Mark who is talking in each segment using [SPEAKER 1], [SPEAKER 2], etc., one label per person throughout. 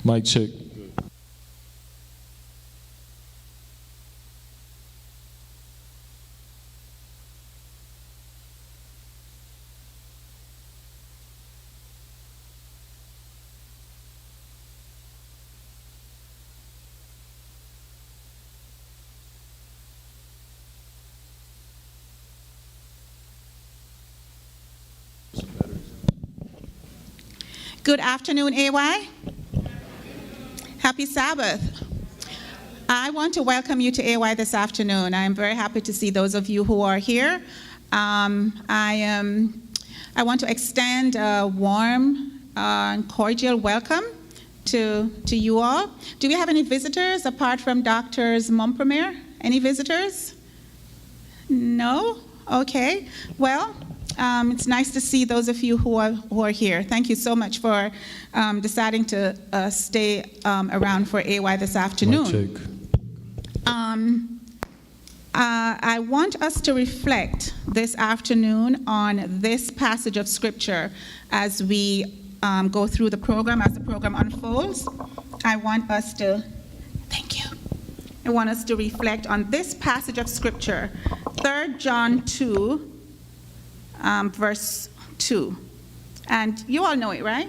[SPEAKER 1] Mic check.
[SPEAKER 2] Good afternoon, AY. Happy Sabbath. I want to welcome you to AY this afternoon. I am very happy to see those of you who are here. I want to extend a warm and cordial welcome to you all. Do we have any visitors apart from Doctors Mompremier? Any visitors? No? Okay. Well, it's nice to see those of you who are here. Thank you so much for deciding to stay around for AY this afternoon. I want us to reflect this afternoon on this passage of Scripture as we go through the program, as the program unfolds. I want us to reflect on this passage of Scripture, 3 John 2, verse 2. And you all know it, right?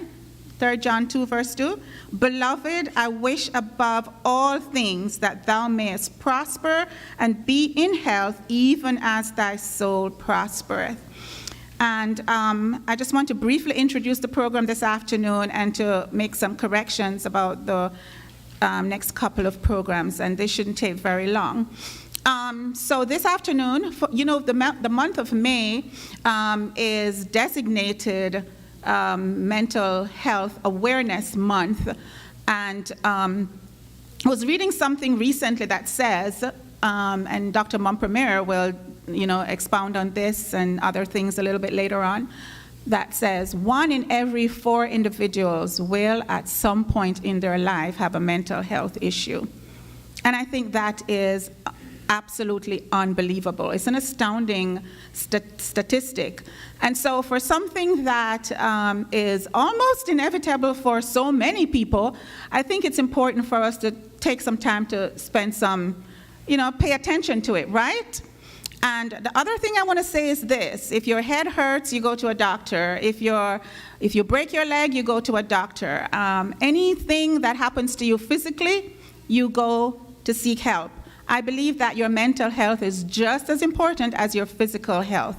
[SPEAKER 2] 3 John 2, verse 2. Beloved, I wish above all things that thou mayest prosper and be in health, even as thy soul prospereth. And I just want to briefly introduce the program this afternoon and to make some corrections about the next couple of programs, and they shouldn't take very long. So this afternoon, the month of May is designated Mental Health Awareness Month. And I was reading something recently that says, and Dr. Mompremier will expound on this and other things a little bit later on, that says 1 in every 4 individuals will at some point in their life have a mental health issue. And I think that is absolutely unbelievable. It's an astounding statistic. And so for something that is almost inevitable for so many people, I think it's important for us to take some time to spend some, pay attention to it, right? And the other thing I want to say is this: if your head hurts, you go to a doctor. If you break your leg, you go to a doctor. Anything that happens to you physically, you go to seek help. I believe that your mental health is just as important as your physical health.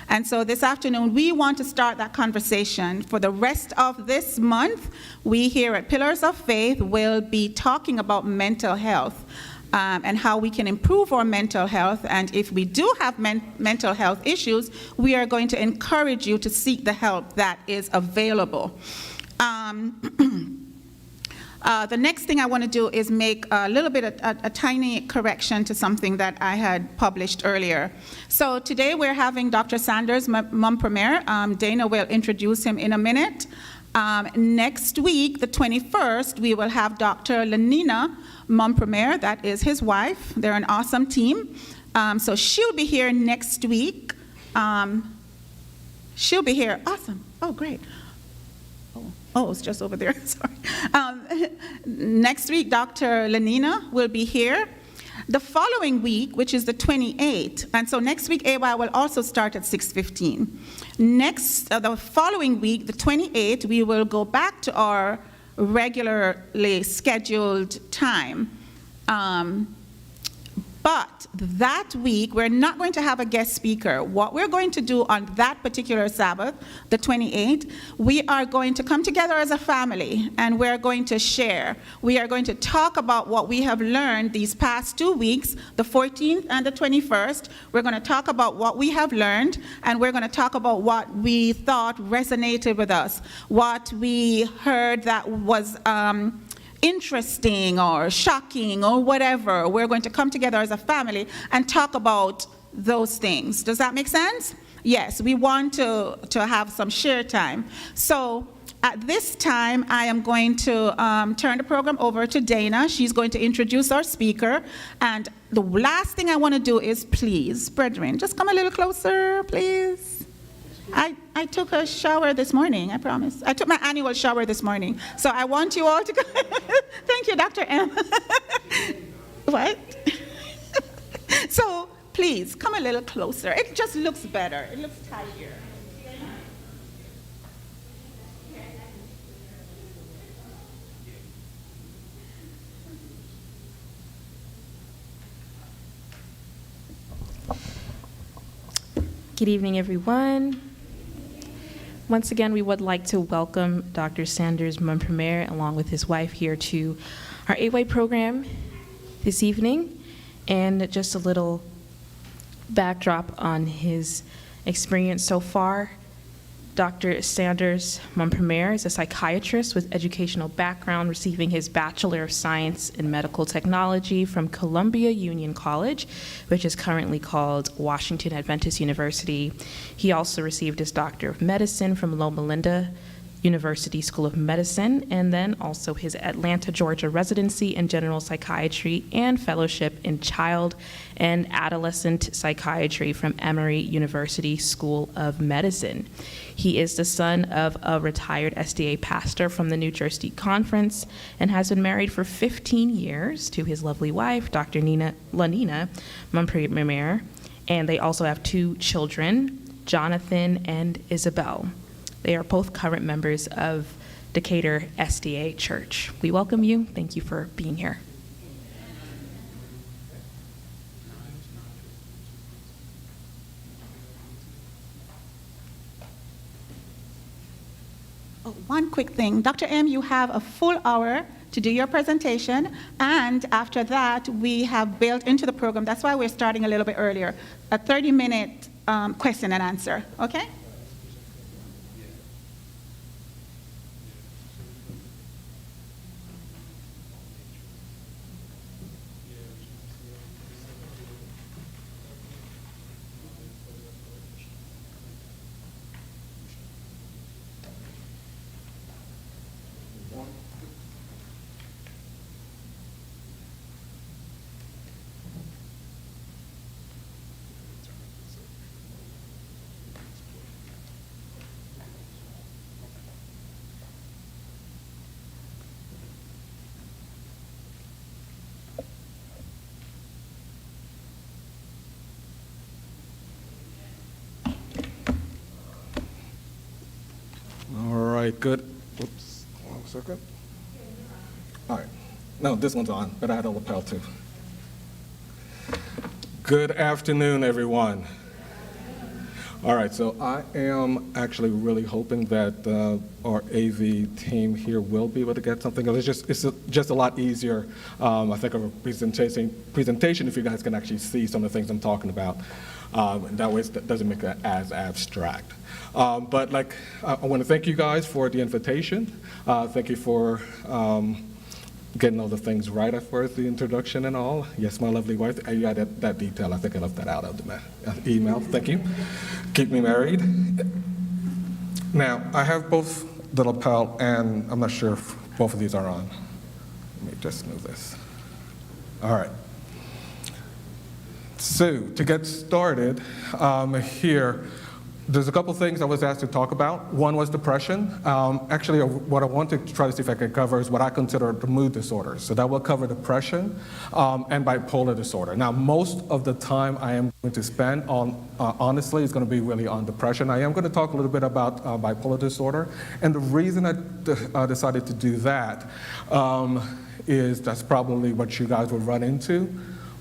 [SPEAKER 2] And so this afternoon, we want to start that conversation. For the rest of this month, we here at Pillars of Faith will be talking about mental health and how we can improve our mental health. And if we do have mental health issues, we are going to encourage you to seek the help that is available. The next thing I want to do is make a little bit of a tiny correction to something that I had published earlier. So today we're having Dr. Sanders Mompremier. Dana will introduce him in a minute. Next week, the 21st, we will have Dr. Lenina Mompremier. That is his wife. They're an awesome team. So she'll be here next week. She'll be here. Awesome. Oh, great. Oh, it's just over there. Sorry. Next week, Dr. Lenina will be here. The following week, which is the 28th, and so next week, AY will also start at 6:15. The following week, the 28th, we will go back to our regularly scheduled time. But that week, we're not going to have a guest speaker. What we're going to do on that particular Sabbath, the 28th, we are going to come together as a family, and we're going to share. We are going to talk about what we have learned these past 2 weeks, the 14th and the 21st. We're going to talk about what we have learned, and we're going to talk about what we thought resonated with us, what we heard that was interesting or shocking or whatever. We're going to come together as a family and talk about those things. Does that make sense? Yes, we want to have some share time. So at this time, I am going to turn the program over to Dana. She's going to introduce our speaker. And the last thing I want to do is, please, brethren, just come a little closer, please. I took a shower this morning, I promise. I took my annual shower this morning. So I want you all to go. Thank you, Dr. M. What? So please, come a little closer. It just looks better. It looks tidier.
[SPEAKER 1] Good evening, everyone. Once again, we would like to welcome Dr. Sanders Mompremier along with his wife here to our AYM program this evening. And just a little backdrop on his experience so far. Dr. Sanders Mompremier is a psychiatrist with educational background, receiving his Bachelor of Science in Medical Technology from Columbia Union College, which is currently called Washington Adventist University. He also received his Doctor of Medicine from Loma Linda University School of Medicine, and then also his Atlanta, Georgia residency in general psychiatry and fellowship in child and adolescent psychiatry from Emory University School of Medicine. He is the son of a retired SDA pastor from the New Jersey Conference and has been married for 15 years to his lovely wife, Dr. Lanina Mompremier, and they also have 2 children, Jonathan and Isabel. They are both current members of Decatur SDA Church. We welcome you. Thank you for being here.
[SPEAKER 2] Oh, one quick thing. Dr. M, you have a full hour to do your presentation, and after that, we have built into the program, that's why we're starting a little bit earlier, a 30-minute question and answer, okay?
[SPEAKER 3] Good. Oops, 1 second. All right. No, this one's on, but I had a lapel too. Good afternoon, everyone. All right, so I am actually really hoping that our AV team here will be able to get something. It's just a lot easier, I think, of a presentation if you guys can actually see some of the things I'm talking about. That way it doesn't make it as abstract. But I want to thank you guys for the invitation. Thank you for getting all the things right as far as the introduction and all. Yes, my lovely wife. You had that detail. I think I left that out of the email. Thank you. Keep me married. Now, I have both the lapel and I'm not sure if both of these are on. Let me just move this. All right. So, to get started here, there's a couple things I was asked to talk about. One was depression. Actually, what I want to try to see if I can cover is what I consider the mood disorders. So that will cover depression and bipolar disorder. Now, most of the time I am going to spend on, honestly, is going to be really on depression. I am going to talk a little bit about bipolar disorder. And the reason I decided to do that is that's probably what you guys will run into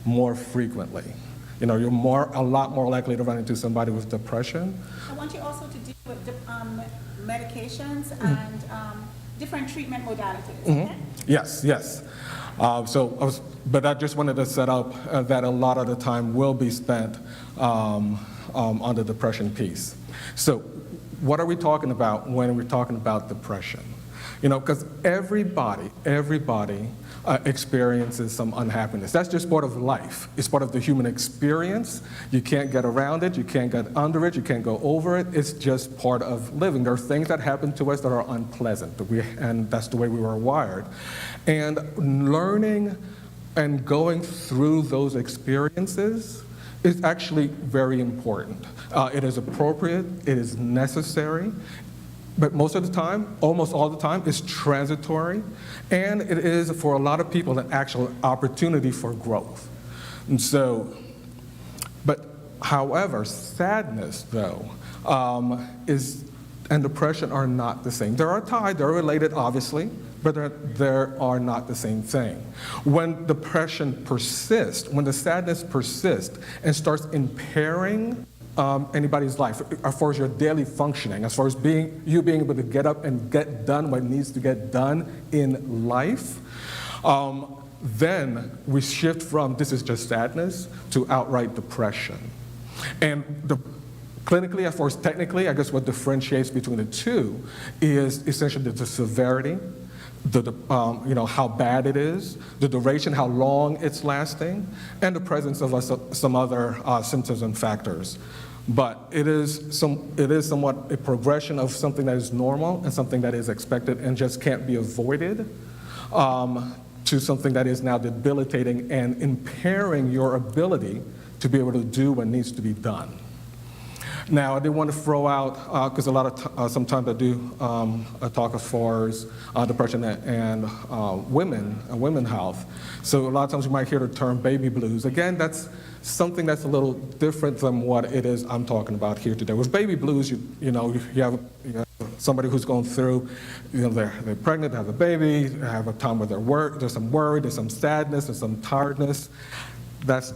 [SPEAKER 3] more frequently. You know, you're a lot more likely to run into somebody with depression.
[SPEAKER 2] I want you also to deal with medications and different treatment modalities.
[SPEAKER 3] Mm-hmm.
[SPEAKER 2] Okay?
[SPEAKER 3] Yes. But I just wanted to set up that a lot of the time will be spent on the depression piece. So, what are we talking about when we're talking about depression? You know, because everybody experiences some unhappiness. That's just part of life. It's part of the human experience. You can't get around it. You can't get under it. You can't go over it. It's just part of living. There are things that happen to us that are unpleasant, and that's the way we were wired. And learning and going through those experiences is actually very important. It is appropriate, it is necessary, but most of the time, almost all the time, it's transitory, and it is, for a lot of people, an actual opportunity for growth. And so, but however, sadness, though, and depression are not the same. There are tied, they're related, obviously, but they are not the same thing. When depression persists, when the sadness persists and starts impairing anybody's life, as far as your daily functioning, as far as you being able to get up and get done what needs to get done in life, then we shift from this is just sadness to outright depression. And clinically, as far as technically, I guess what differentiates between the two is essentially the severity, how bad it is, the duration, how long it's lasting, and the presence of some other symptoms and factors. But it is somewhat a progression of something that is normal and something that is expected and just can't be avoided, to something that is now debilitating and impairing your ability to be able to do what needs to be done. Now, I did want to throw out, because sometimes I do a talk as far as depression and women health. So a lot of times you might hear the term baby blues. Again, that's something that's a little different than what it is I'm talking about here today. With baby blues, you have somebody who's going through, they're pregnant, they have a baby, they have a time where there's some worry, there's some sadness, there's some tiredness. That's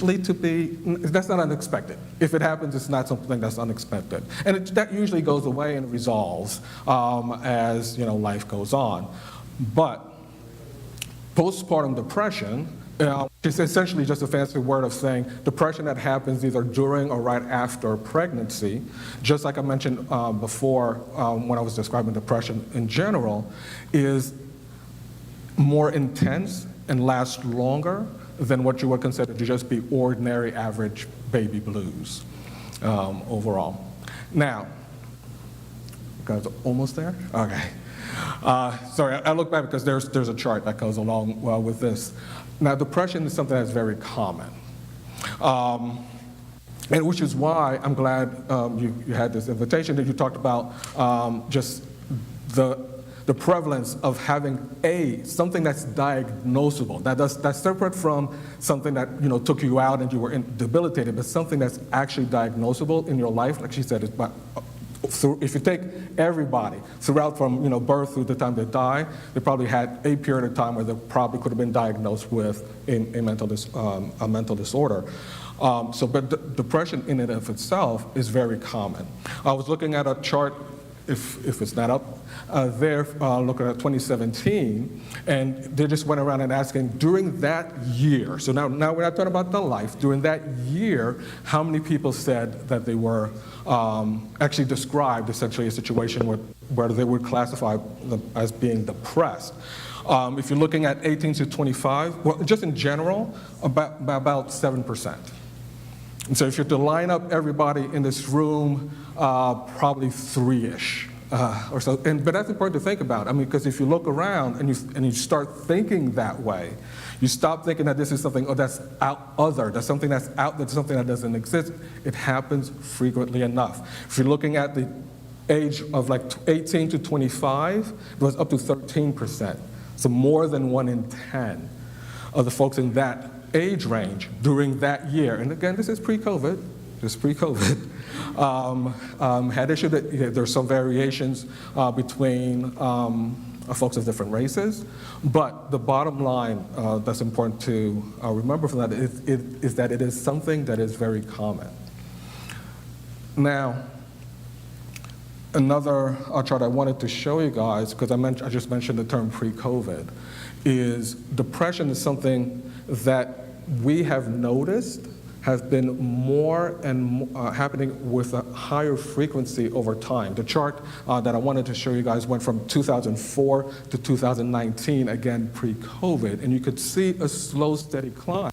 [SPEAKER 3] that's not unexpected. If it happens, it's not something that's unexpected. And that usually goes away and resolves as life goes on. But postpartum depression is essentially just a fancy word of saying depression that happens either during or right after pregnancy. Just like I mentioned before when I was describing depression in general, is more intense and lasts longer than what you would consider to just be ordinary average baby blues overall. Now, guys, almost there? Okay. Sorry, I look back because there's a chart that goes along with this. Now, depression is something that's very common. And which is why I'm glad you had this invitation that you talked about just the prevalence of having something that's diagnosable. That's separate from something that took you out and you were debilitated, but something that's actually diagnosable in your life. Like she said, if you take everybody throughout from birth through the time they die, they probably had a period of time where they probably could have been diagnosed with a mental disorder. But depression in and of itself is very common. I was looking at a chart, if it's not up, they're looking at 2017, and they just went around and asking during that year, so now we're not talking about the life, during that year, how many people said that they were actually described essentially a situation where they would classify them as being depressed. If you're looking at 18 to 25, well, just in general, about 7%. And so if you're to line up everybody in this room, probably 3-ish or so. But that's important to think about. I mean, because if you look around and you start thinking that way, you stop thinking that this is something that's that's something that's out, that's something that doesn't exist. It happens frequently enough. If you're looking at the age of like 18 to 25, it was up to 13%. So more than 1 in 10 of the folks in that age range during that year, and again, this is pre-COVID, had issued that there's some variations between folks of different races, but the bottom line that's important to remember from that is that it is something that is very common. Now, another chart I wanted to show you guys, because I just mentioned the term pre-COVID, is depression is something that we have noticed has been more and happening with a higher frequency over time. The chart that I wanted to show you guys went from 2004 to 2019, again pre-COVID, and you could see a slow, steady climb.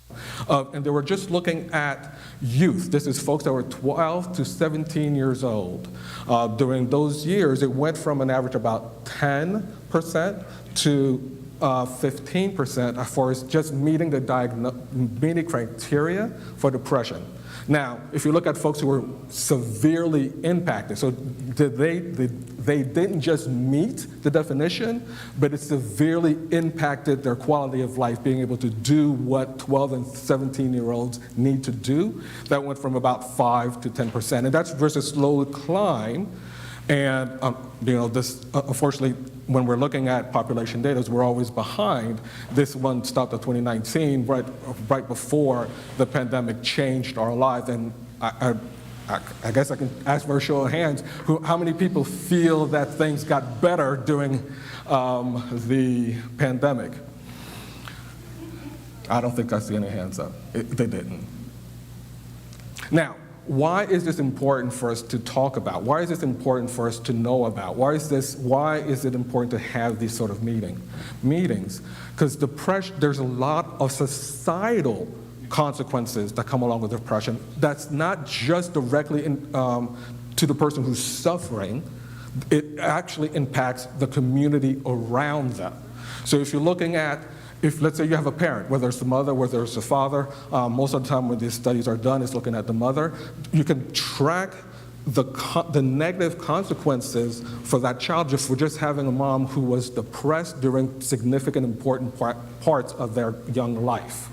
[SPEAKER 3] And they were just looking at youth. This is folks that were 12 to 17 years old. During those years, it went from an average about 10% to 15% as far as just meeting the meeting criteria for depression. Now, if you look at folks who were severely impacted, so they didn't just meet the definition, but it severely impacted their quality of life, being able to do what 12 and 17-year-olds need to do. That went from about 5 to 10%, and that's versus slow climb. And this unfortunately, when we're looking at population data, we're always behind. This one stopped at 2019, right before the pandemic changed our lives. And I guess I can ask for a show of hands, how many people feel that things got better during the pandemic? I don't think I see any hands up. They didn't. Now, why is this important for us to talk about? Why is this important for us to know about? Why is it important to have these sort of meetings? Because depression, there's a lot of societal consequences that come along with depression. That's not just directly to the person who's suffering. It actually impacts the community around them. So if you're looking at, let's say you have a parent, whether it's the mother, whether it's the father, most of the time when these studies are done, it's looking at the mother. You can track the negative consequences for that child just for just having a mom who was depressed during significant, important parts of their young life.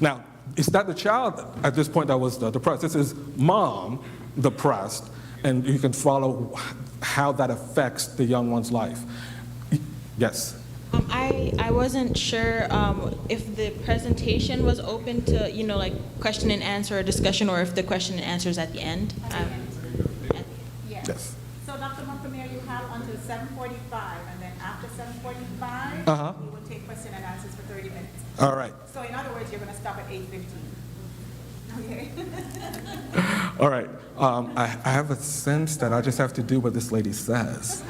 [SPEAKER 3] Now, it's not the child at this point that was depressed. This is mom depressed, and you can follow how that affects the young one's life. Yes?
[SPEAKER 4] I wasn't sure if the presentation was open to, like question and answer or discussion, or if the question and answer is at the end.
[SPEAKER 3] Yes.
[SPEAKER 2] So Dr. Mompremier, you have until 7:45, and then after 7:45, we will take question and answers for 30 minutes.
[SPEAKER 3] All right.
[SPEAKER 2] So in other words, you're going to stop at 8:15. Okay.
[SPEAKER 3] All right. I have a sense that I just have to do what this lady says.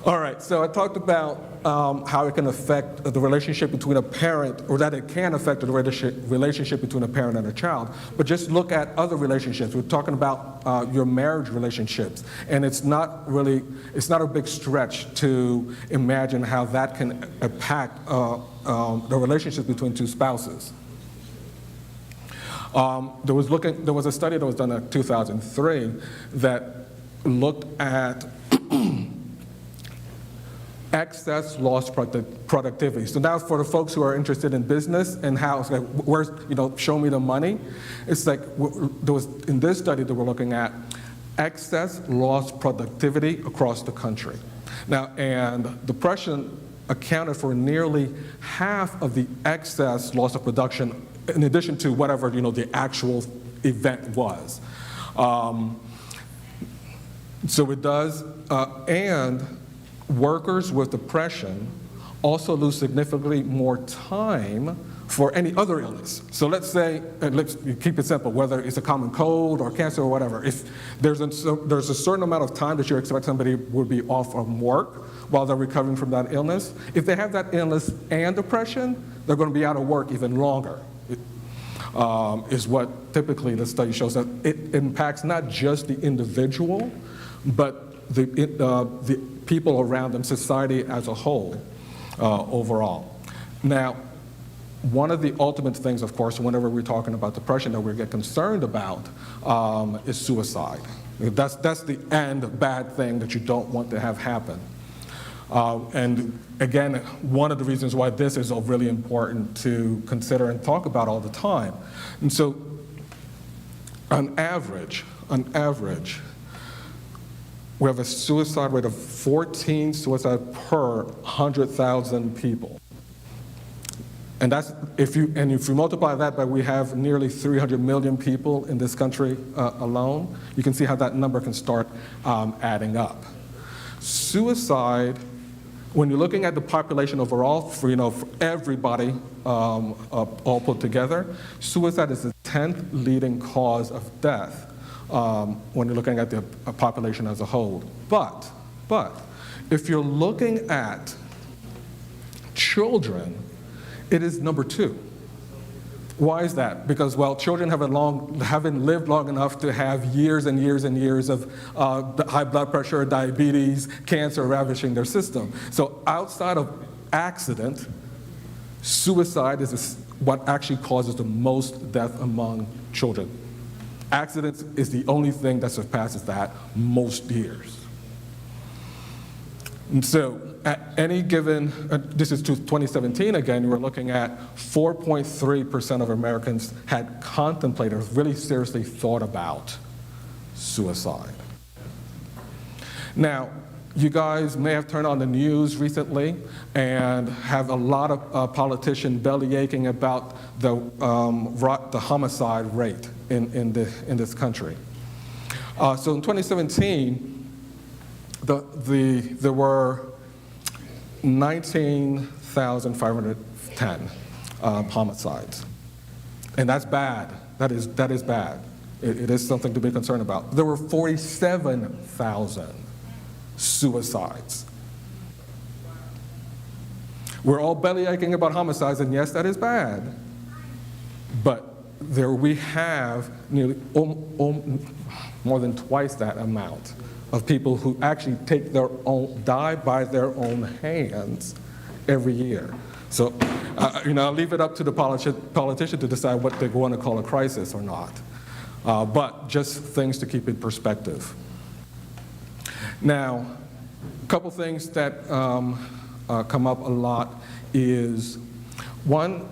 [SPEAKER 3] All right, so I talked about how it can affect the relationship between a parent, or that it can affect the relationship between a parent and a child. But just look at other relationships. We're talking about your marriage relationships, and it's not a big stretch to imagine how that can impact the relationship between two spouses. There was a study that was done in 2003 that looked at excess lost productivity. So now for the folks who are interested in business and how it's like, where's, show me the money. It's like, in this study that we're looking at, excess lost productivity across the country. Now, and depression accounted for nearly half of the excess loss of production, in addition to whatever, the actual event was. So it does, and workers with depression also lose significantly more time for any other illness. So let's say, and let's keep it simple, whether it's a common cold or cancer or whatever, if there's a certain amount of time that you expect somebody would be off from work while they're recovering from that illness, if they have that illness and depression, they're going to be out of work even longer, is what typically the study shows. That it impacts not just the individual, but the people around them, society as a whole, overall. Now, one of the ultimate things, of course, whenever we're talking about depression that we get concerned about is suicide. That's the end bad thing that you don't want to have happen. And again, one of the reasons why this is really important to consider and talk about all the time. And so, on average, we have a suicide rate of 14 suicides per 100,000 people. And that's, if you multiply that by, we have nearly 300 million people in this country alone, you can see how that number can start adding up. Suicide, when you're looking at the population overall, for everybody all put together, suicide is the 10th leading cause of death when you're looking at the population as a whole. But if you're looking at children, it is number 2. Why is that? Because, well, children haven't lived long enough to have years and years and years of high blood pressure, diabetes, cancer ravaging their system. So outside of accident, suicide is what actually causes the most death among children. Accidents is the only thing that surpasses that most years. And so at any given, this is 2017 again, we're looking at 4.3% of Americans had contemplated or really seriously thought about suicide. Now, you guys may have turned on the news recently and have a lot of politicians belly aching about the homicide rate in this country. So in 2017, there were 19,510 homicides, and that's bad. That is bad. It is something to be concerned about. There were 47,000 suicides. We're all belly aching about homicides, and yes, that is bad. But there we have nearly more than twice that amount of people who actually die by their own hands every year. So, I'll leave it up to the politician to decide what they want to call a crisis or not. But just things to keep in perspective. Now, a couple things that come up a lot is, one,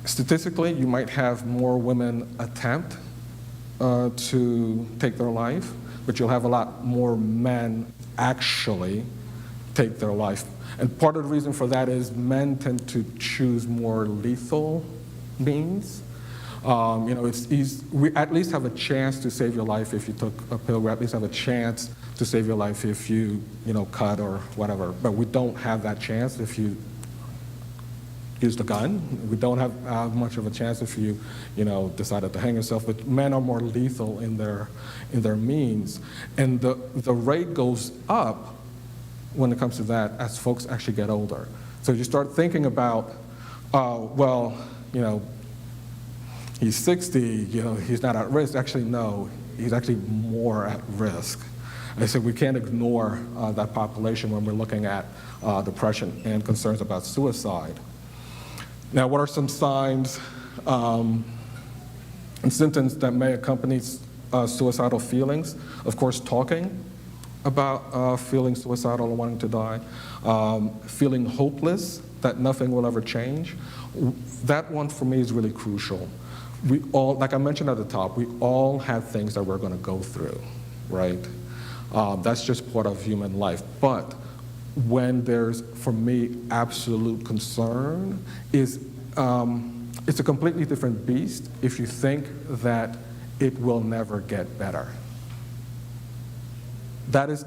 [SPEAKER 3] statistically, you might have more women attempt to take their life, but you'll have a lot more men actually take their life. And part of the reason for that is men tend to choose more lethal means. We at least have a chance to save your life if you took a pill. We at least have a chance to save your life if you, cut or whatever. But we don't have that chance if you use the gun. We don't have much of a chance if you, decided to hang yourself. But men are more lethal in their means, and the rate goes up when it comes to that as folks actually get older. So you start thinking about, he's 60, he's not at risk. Actually, no, he's actually more at risk. I said we can't ignore that population when we're looking at depression and concerns about suicide. Now, what are some signs and symptoms that may accompany suicidal feelings? Of course, talking about feeling suicidal or wanting to die, feeling hopeless, that nothing will ever change. That one for me is really crucial. We all, like I mentioned at the top, we all have things that we're going to go through, right? That's just part of human life. But when there's, for me, absolute concern is, it's a completely different beast if you think that it will never get better. That is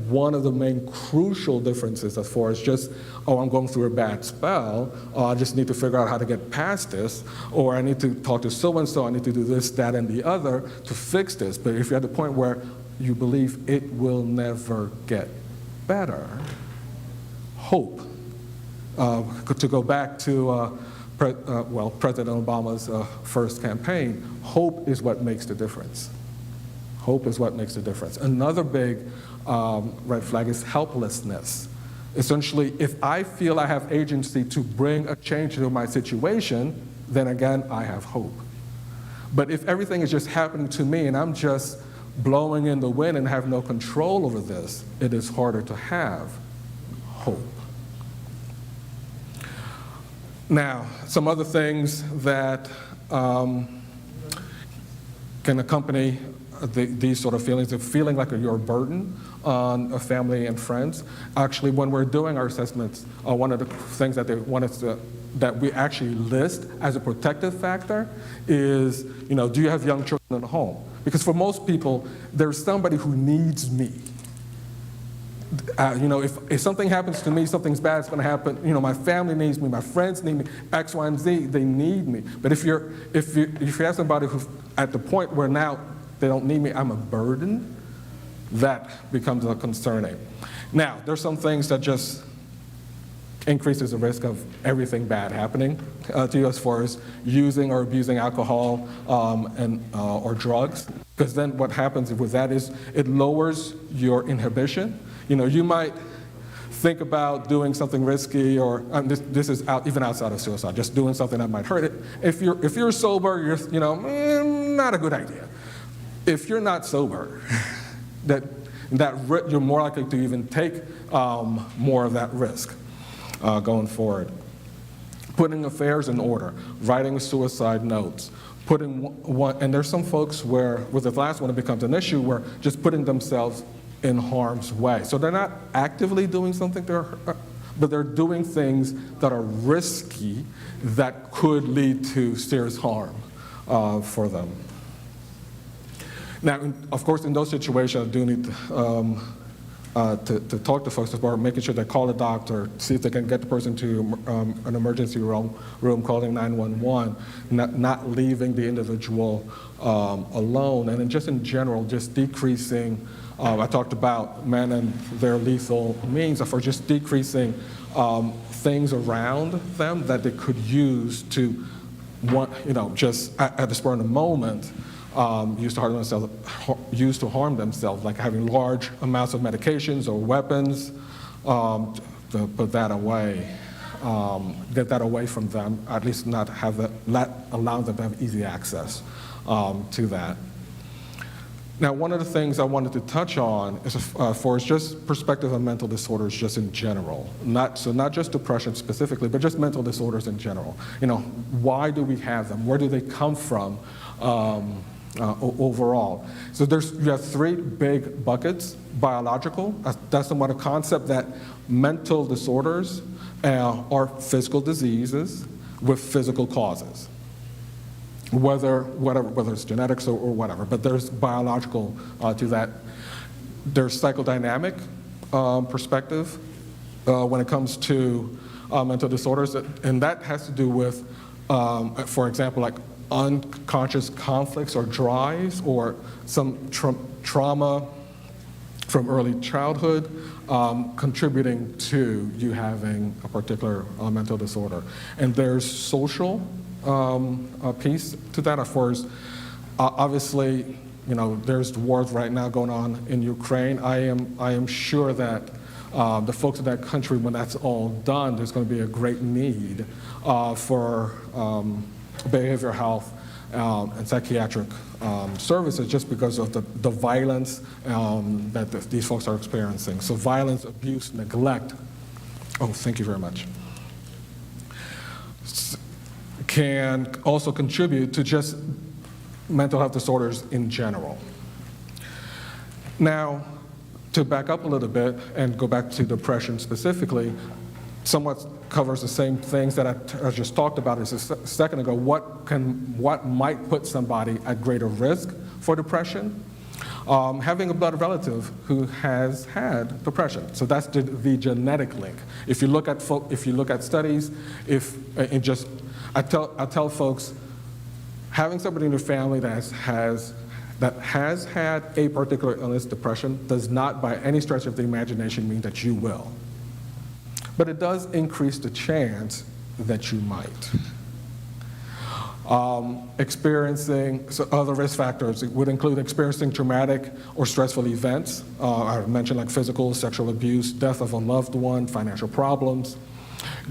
[SPEAKER 3] one of the main crucial differences as far as just, I'm going through a bad spell, I just need to figure out how to get past this, or I need to talk to so-and-so, I need to do this, that, and the other to fix this. But if you're at the point where you believe it will never get better, hope. To go back to President Obama's first campaign, hope is what makes the difference. Hope is what makes the difference. Another big red flag is helplessness. Essentially, if I feel I have agency to bring a change to my situation, then again, I have hope. But if everything is just happening to me and I'm just blowing in the wind and have no control over this, it is harder to have hope. Now, some other things that can accompany these sort of feelings, of feeling like you're a burden on a family and friends. Actually, when we're doing our assessments, one of the things that they want us to, that we actually list as a protective factor is, do you have young children in the home? Because for most people, there's somebody who needs me. If something happens to me, something's bad is going to happen. My family needs me, my friends need me, X, Y, and Z, they need me. But if you have somebody who's at the point where now they don't need me, I'm a burden, that becomes concerning. Now, there's some things that just increases the risk of everything bad happening to you as far as using or abusing alcohol or drugs. Because then what happens with that is it lowers your inhibition. You might think about doing something risky, or this is even outside of suicide, just doing something that might hurt it. If you're sober, not a good idea. If you're not sober, you're more likely to even take more of that risk going forward. Putting affairs in order, writing suicide notes, and there's some folks where, with the last one, it becomes an issue where just putting themselves in harm's way. So they're not actively doing something, but they're doing things that are risky that could lead to serious harm for them. Now, of course, in those situations, I do need to talk to folks about making sure they call a doctor, see if they can get the person to an emergency room, calling 911, not leaving the individual alone, and then just in general, just decreasing. I talked about men and their lethal means, for just decreasing things around them that they could use to, just at the spur of the moment, used to harm themselves, like having large amounts of medications or weapons, to put that away, get that away from them, at least not allow them to have easy access to that. Now, one of the things I wanted to touch on is just perspective on mental disorders just in general. Not just depression specifically, but just mental disorders in general. Why do we have them? Where do they come from overall? So you have three big buckets. Biological, that's somewhat a concept that mental disorders are physical diseases with physical causes. Whether it's genetics or whatever, but there's biological to that. There's psychodynamic perspective when it comes to mental disorders, and that has to do with, for example, like unconscious conflicts or drives, or some trauma from early childhood contributing to you having a particular mental disorder. And there's social piece to that. Of course, obviously, there's wars right now going on in Ukraine. I am sure that the folks in that country, when that's all done, there's going to be a great need for behavioral health and psychiatric services, just because of the violence that these folks are experiencing. So violence, abuse, neglect. Oh, thank you very much. Can also contribute to just mental health disorders in general. Now, to back up a little bit and go back to depression specifically, somewhat covers the same things that I just talked about a second ago. What might put somebody at greater risk for depression? Having a blood relative who has had depression. So that's the genetic link. If you look at studies, I tell folks, having somebody in your family that has had a particular illness, depression, does not by any stretch of the imagination mean that you will. But it does increase the chance that you might. Experiencing other risk factors would include experiencing traumatic or stressful events. I mentioned like physical, sexual abuse, death of a loved one, financial problems.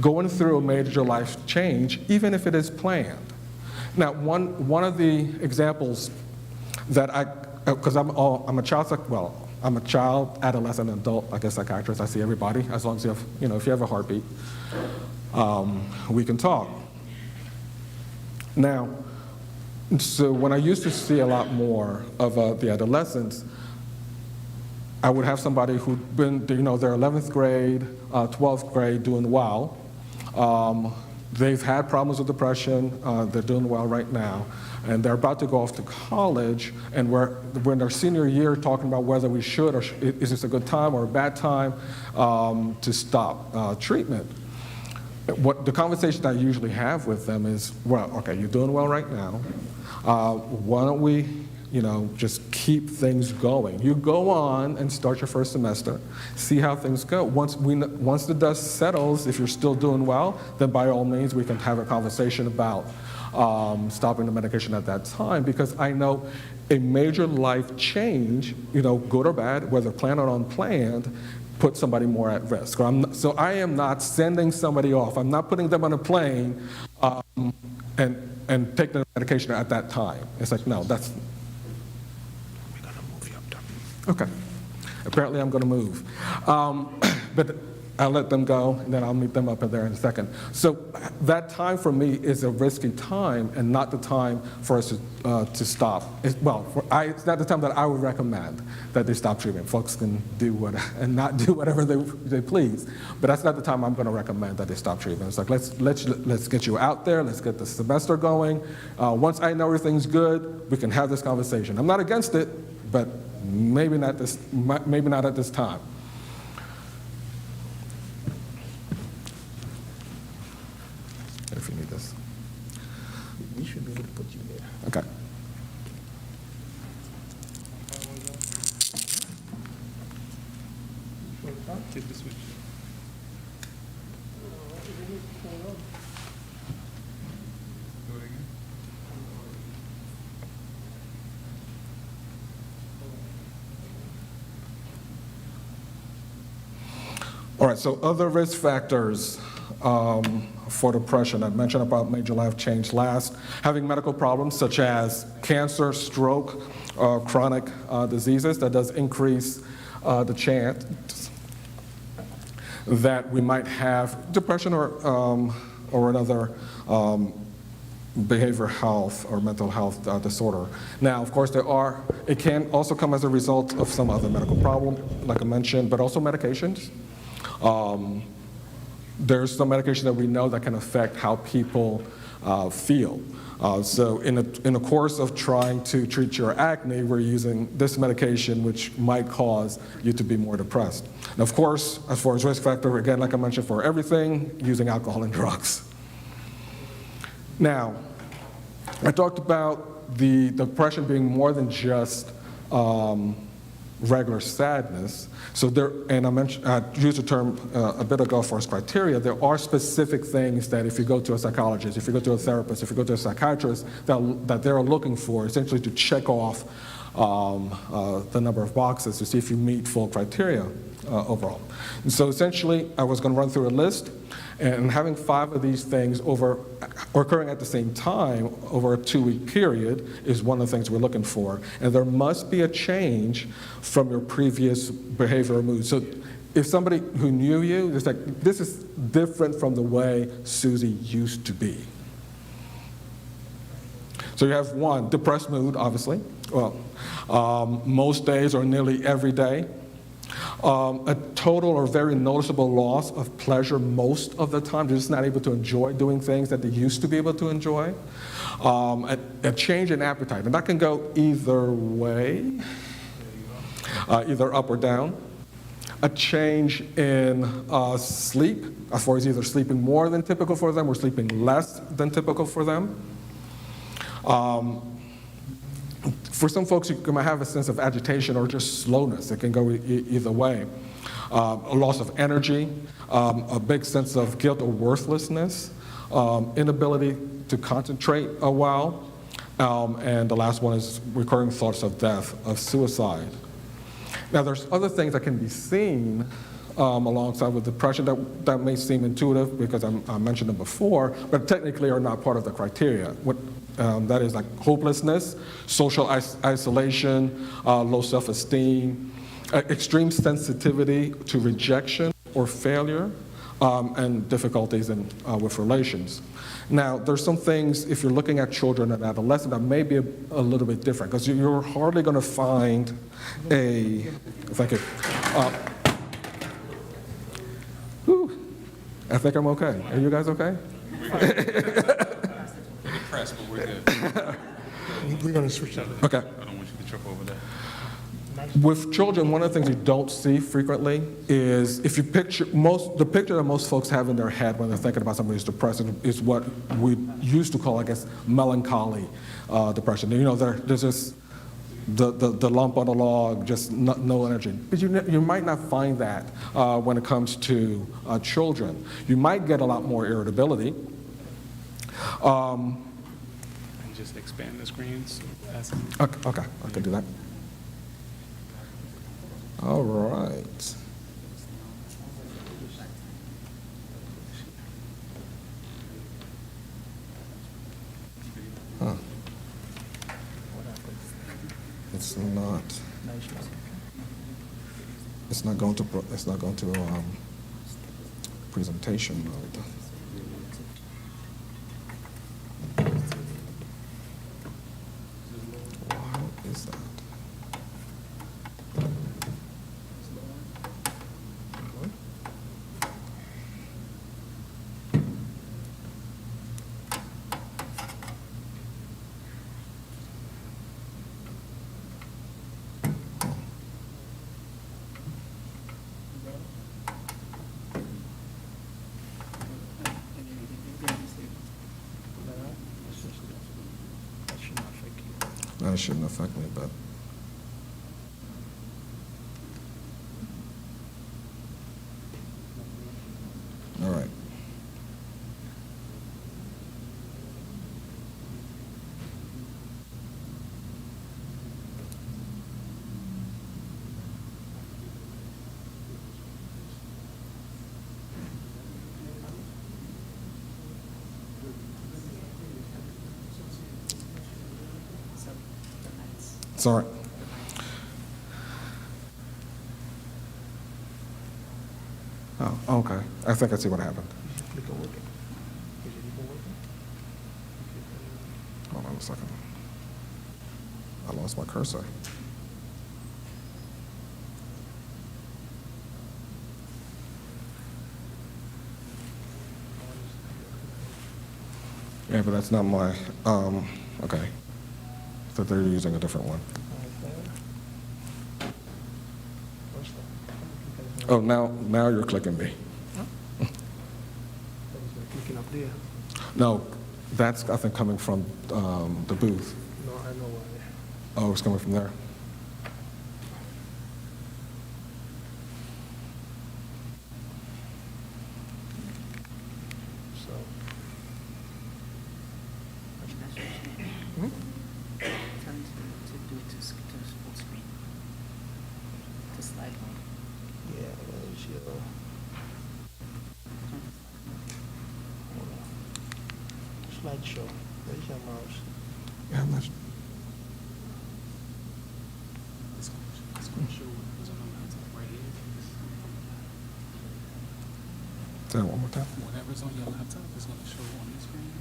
[SPEAKER 3] Going through a major life change, even if it is planned. Now, one of the examples that because I'm a child, adolescent, adult, I guess psychiatrist, I see everybody, as long as if you have a heartbeat, we can talk. Now, so when I used to see a lot more of the adolescents, I would have somebody who'd been, their 11th grade, 12th grade, doing well. They've had problems with depression, they're doing well right now, and they're about to go off to college, and we're in their senior year talking about whether we should, or is this a good time or a bad time to stop treatment. What the conversation I usually have with them is, well, okay, you're doing well right now. Why don't we, just keep things going. You go on and start your first semester, see how things go. Once the dust settles, if you're still doing well, then by all means we can have a conversation about stopping the medication at that time, because I know a major life change, good or bad, whether planned or unplanned, put somebody more at risk. So I am not sending somebody off. I'm not putting them on a plane and taking the medication at that time. It's like, no, that's... We're going to move you up there. Okay. Apparently I'm going to move. But I'll let them go, and then I'll meet them up in there in a second. So that time for me is a risky time, and not the time for us to stop. It's not the time that I would recommend that they stop treatment. Folks can do and not do whatever they please, but that's not the time I'm going to recommend that they stop treatment. It's like, let's get you out there, let's get the semester going. Once I know everything's good, we can have this conversation. I'm not against it, but maybe not at this time. If you need this. We should be able to put you there. Okay.
[SPEAKER 5] Take the switch. Do it again.
[SPEAKER 3] All right, so other risk factors for depression. I mentioned about major life change last. Having medical problems such as cancer, stroke, chronic diseases, that does increase the chance that we might have depression or another behavioral health or mental health disorder. Now, of course, it can also come as a result of some other medical problem, like I mentioned, but also medications. There's some medication that we know that can affect how people feel. So in the course of trying to treat your acne, we're using this medication, which might cause you to be more depressed. And of course, as far as risk factor, again, like I mentioned, for everything, using alcohol and drugs. Now, I talked about the depression being more than just regular sadness. So I used the term a bit ago for as criteria. There are specific things that if you go to a psychologist, if you go to a therapist, if you go to a psychiatrist, that they're looking for, essentially to check off the number of boxes to see if you meet full criteria overall. And so essentially, I was going to run through a list, and having 5 of these things occurring at the same time over a 2-week period is one of the things we're looking for. And there must be a change from your previous behavior or mood. So if somebody who knew you is like, this is different from the way Susie used to be. So you have 1, depressed mood, obviously. Well, most days or nearly every day. A total or very noticeable loss of pleasure most of the time. They're just not able to enjoy doing things that they used to be able to enjoy. A change in appetite, and that can go either way, either up or down. A change in sleep, as far as either sleeping more than typical for them or sleeping less than typical for them. For some folks, you might have a sense of agitation or just slowness. It can go either way. A loss of energy, a big sense of guilt or worthlessness, inability to concentrate a while, and the last one is recurring thoughts of death, of suicide. Now, there's other things that can be seen alongside with depression that may seem intuitive because I mentioned them before, but technically are not part of the criteria. That is like hopelessness, social isolation, low self-esteem, extreme sensitivity to rejection or failure, and difficulties with relations. Now, there's some things, if you're looking at children and adolescents, that may be a little bit different, because you're hardly going to find if I could, I think I'm okay. Are you guys okay?
[SPEAKER 5] Depressed, but we're good.
[SPEAKER 6] We're going to switch that.
[SPEAKER 3] Okay.
[SPEAKER 5] I don't want you to trip over that.
[SPEAKER 3] With children, one of the things you don't see frequently is if you picture the picture that most folks have in their head when they're thinking about somebody who's depressed is what we used to call, I guess, melancholy depression. There's this the lump on the log, just no energy. But you might not find that when it comes to children. You might get a lot more irritability.
[SPEAKER 5] And just expand the screens.
[SPEAKER 3] Okay, I can do that. All right. Huh. It's not. It's not going to. It's not going to presentation mode. What is that? That shouldn't affect me, but. All right. It's all right. Oh, okay. I think I see what happened. Hold on a second. I lost my cursor. Yeah, but that's not my, okay. So they're using a different one. Oh, now you're clicking me.
[SPEAKER 6] Clicking up there.
[SPEAKER 3] No, that's, I think, coming from the booth.
[SPEAKER 6] No, I know why.
[SPEAKER 3] Oh, it's coming from there.
[SPEAKER 6] So,
[SPEAKER 7] Tell them to do it to full screen, to slide on.
[SPEAKER 6] yeah, where's your, hold on. Slideshow, where's your mouse?
[SPEAKER 3] Yeah, I'm not.
[SPEAKER 5] It's going to show what's on the laptop right here.
[SPEAKER 3] Say that one more time.
[SPEAKER 5] Whatever's on your laptop is going to show on the screen.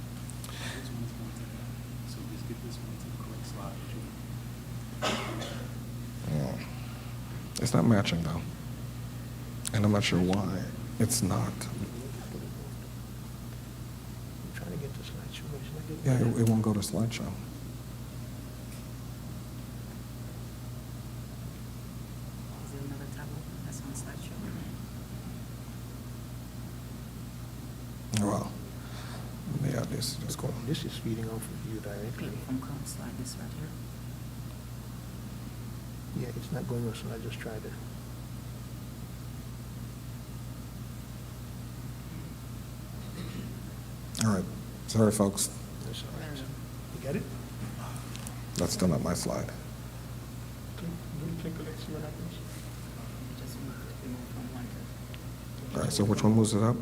[SPEAKER 5] This one's going to so just get this one to the correct slide.
[SPEAKER 3] Oh. It's not matching though, and I'm not sure why it's not.
[SPEAKER 6] I'm trying to get the slideshow, but it's not getting.
[SPEAKER 3] Yeah, it won't go to slideshow.
[SPEAKER 7] Is there another tab open that's on slideshow?
[SPEAKER 3] Well, yeah, this is cool.
[SPEAKER 6] This is feeding off of you directly.
[SPEAKER 7] Repeat from Chrome slide this right here.
[SPEAKER 6] Yeah, it's not going on, so I just tried it.
[SPEAKER 3] All right, sorry folks,
[SPEAKER 6] That's all right. You got it?
[SPEAKER 3] that's still not my slide.
[SPEAKER 6] Okay, do the click, let's see what happens.
[SPEAKER 7] Just move from one to.
[SPEAKER 3] All right, so which one moves it up?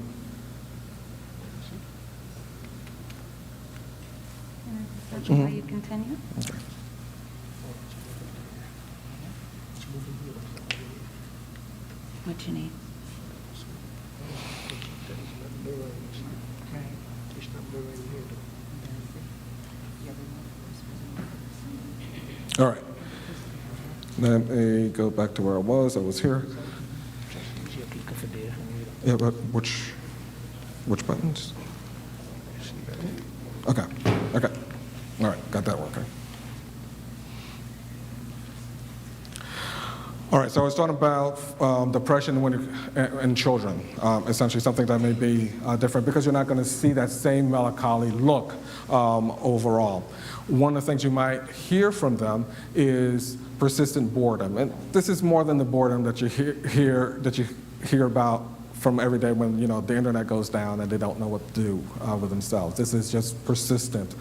[SPEAKER 7] That's why you continue?
[SPEAKER 3] Okay.
[SPEAKER 6] It's moving here, it's not moving here.
[SPEAKER 7] What you need?
[SPEAKER 6] That is not mirroring, it's not-
[SPEAKER 7] Right.
[SPEAKER 6] it's not mirroring here though.
[SPEAKER 3] All right. Let me go back to where I was here.
[SPEAKER 6] Just easier click over there and we don't
[SPEAKER 3] Yeah, but which buttons?
[SPEAKER 6] see that.
[SPEAKER 3] Okay, okay. All right, got that working. All right, so I was talking about depression in children, essentially something that may be different because you're not going to see that same melancholy look overall. One of the things you might hear from them is persistent boredom, and this is more than the boredom that you hear about from every day when the internet goes down and they don't know what to do with themselves. This is just persistent,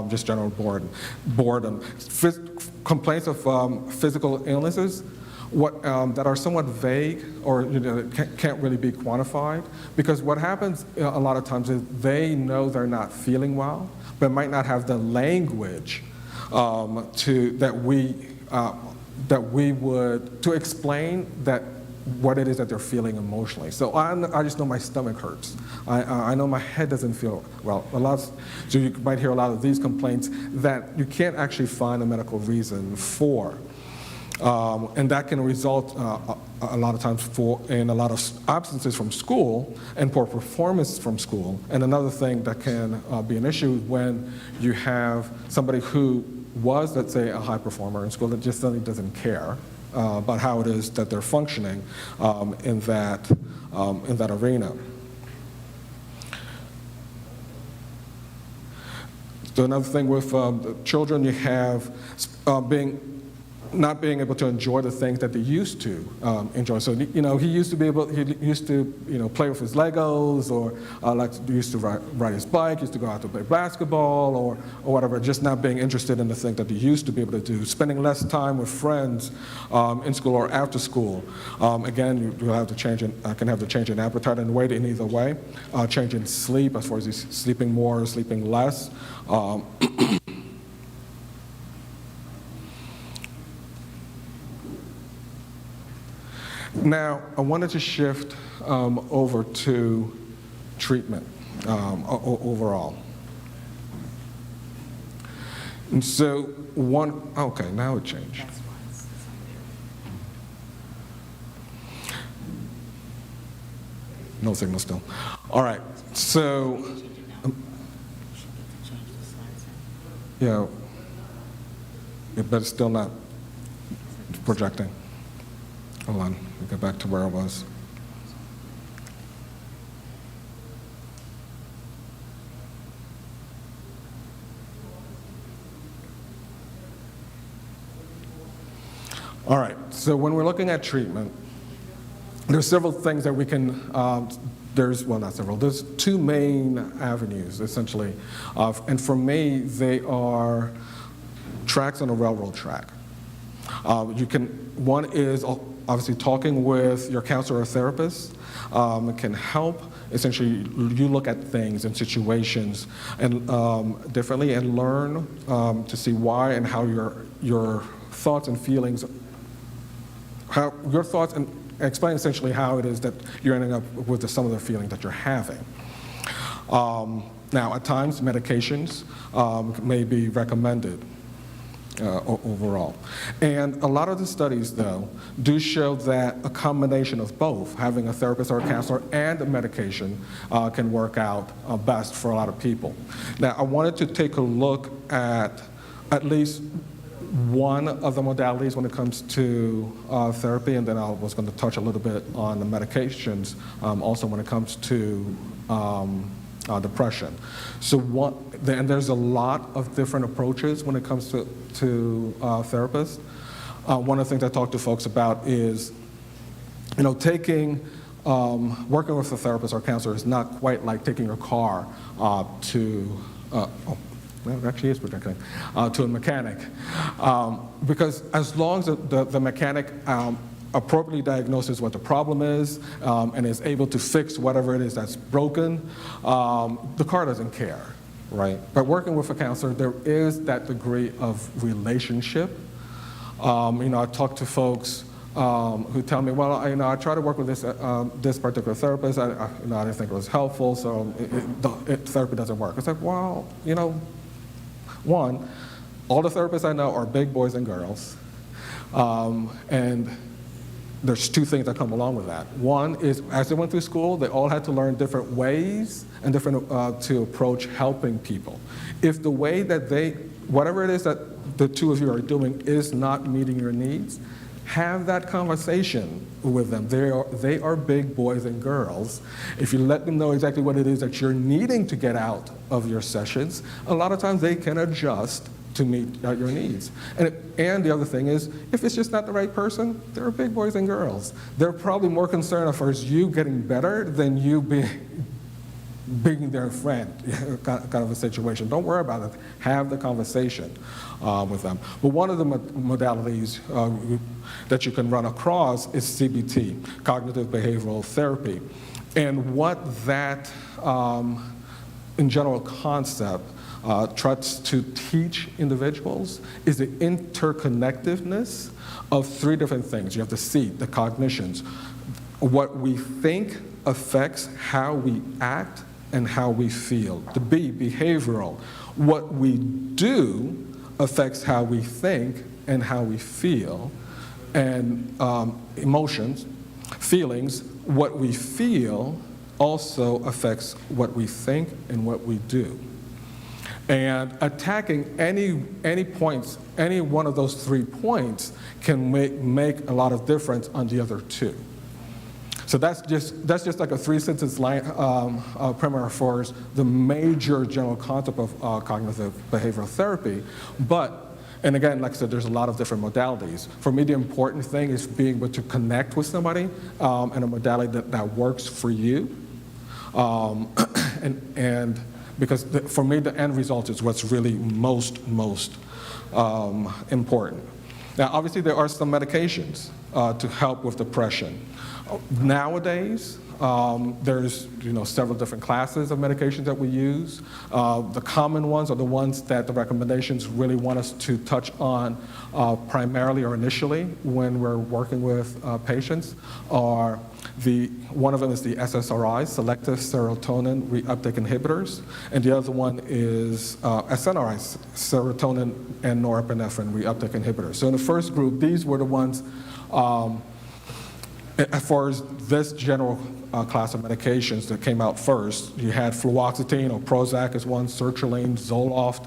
[SPEAKER 3] just general boredom. Complaints of physical illnesses that are somewhat vague or can't really be quantified, because what happens a lot of times is they know they're not feeling well, but might not have the language to explain that what it is that they're feeling emotionally. So I just know my stomach hurts. I know my head doesn't feel well. So you might hear a lot of these complaints that you can't actually find a medical reason for. And that can result a lot of times in a lot of absences from school and poor performance from school. And another thing that can be an issue when you have somebody who was, let's say, a high performer in school that just suddenly doesn't care about how it is that they're functioning in that arena. So another thing with children, you have not being able to enjoy the things that they used to enjoy. So he used to play with his Legos, or used to ride his bike, used to go out to play basketball, or whatever. Just not being interested in the things that they used to be able to do. Spending less time with friends in school or after school. Again, you have to change can have to change in appetite and weight in either way. Change in sleep, as far as he's sleeping more or sleeping less. Now, I wanted to shift over to treatment overall. And so okay, now it changed. No signal still. All right, so, yeah, but it's still not projecting. Hold on, we go back to where I was. All right, so when we're looking at treatment, there's several things that we can, there's two main avenues, essentially. And for me, they are tracks on a railroad track. One is obviously talking with your counselor or therapist can help. Essentially, you look at things and situations and differently and learn to see why and how your thoughts and feelings, and explain essentially how it is that you're ending up with some of the feelings that you're having. Now, at times, medications may be recommended. Overall. And a lot of the studies, though, do show that a combination of both, having a therapist or a counselor and a medication, can work out best for a lot of people. Now, I wanted to take a look at least one of the modalities when it comes to therapy, and then I was going to touch a little bit on the medications also when it comes to depression. So and there's a lot of different approaches when it comes to therapists. One of the things I talk to folks about is, working with a therapist or counselor is not quite like taking your car to it actually is projecting, to a mechanic. Because as long as the mechanic appropriately diagnoses what the problem is and is able to fix whatever it is that's broken, the car doesn't care, right? But working with a counselor, there is that degree of relationship. I talk to folks who tell me, well, I tried to work with this particular therapist. I didn't think it was helpful, so therapy doesn't work. It's like, well, one, all the therapists I know are big boys and girls, and there's two things that come along with that. One is, as they went through school, they all had to learn different ways and different to approach helping people. If the way that whatever it is that the two of you are doing is not meeting your needs, have that conversation with them. They are big boys and girls. If you let them know exactly what it is that you're needing to get out of your sessions, a lot of times they can adjust to meet your needs. And the other thing is, if it's just not the right person, they're big boys and girls. They're probably more concerned of first you getting better than you being their friend, kind of a situation. Don't worry about it. Have the conversation with them. But one of the modalities that you can run across is CBT, cognitive behavioral therapy. And what that, in general concept, tries to teach individuals is the interconnectedness of three different things. You have the C, the cognitions. What we think affects how we act and how we feel. The B, behavioral. What we do affects how we think and how we feel. And emotions, feelings, what we feel also affects what we think and what we do. And attacking any points, any one of those 3 points can make a lot of difference on the other 2. So that's just like a 3-sentence primer for the major general concept of cognitive behavioral therapy. And again, like I said, there's a lot of different modalities. For me, the important thing is being able to connect with somebody in a modality that works for you. And because for me, the end result is what's really most important. Now, obviously, there are some medications to help with depression. Nowadays, there's several different classes of medications that we use. The common ones are the ones that the recommendations really want us to touch on primarily or initially when we're working with patients. One of them is the SSRIs, selective serotonin reuptake inhibitors, and the other one is SNRIs, serotonin and norepinephrine reuptake inhibitors. So in the first group, these were the ones as far as this general class of medications that came out first. You had fluoxetine or Prozac is one, sertraline, Zoloft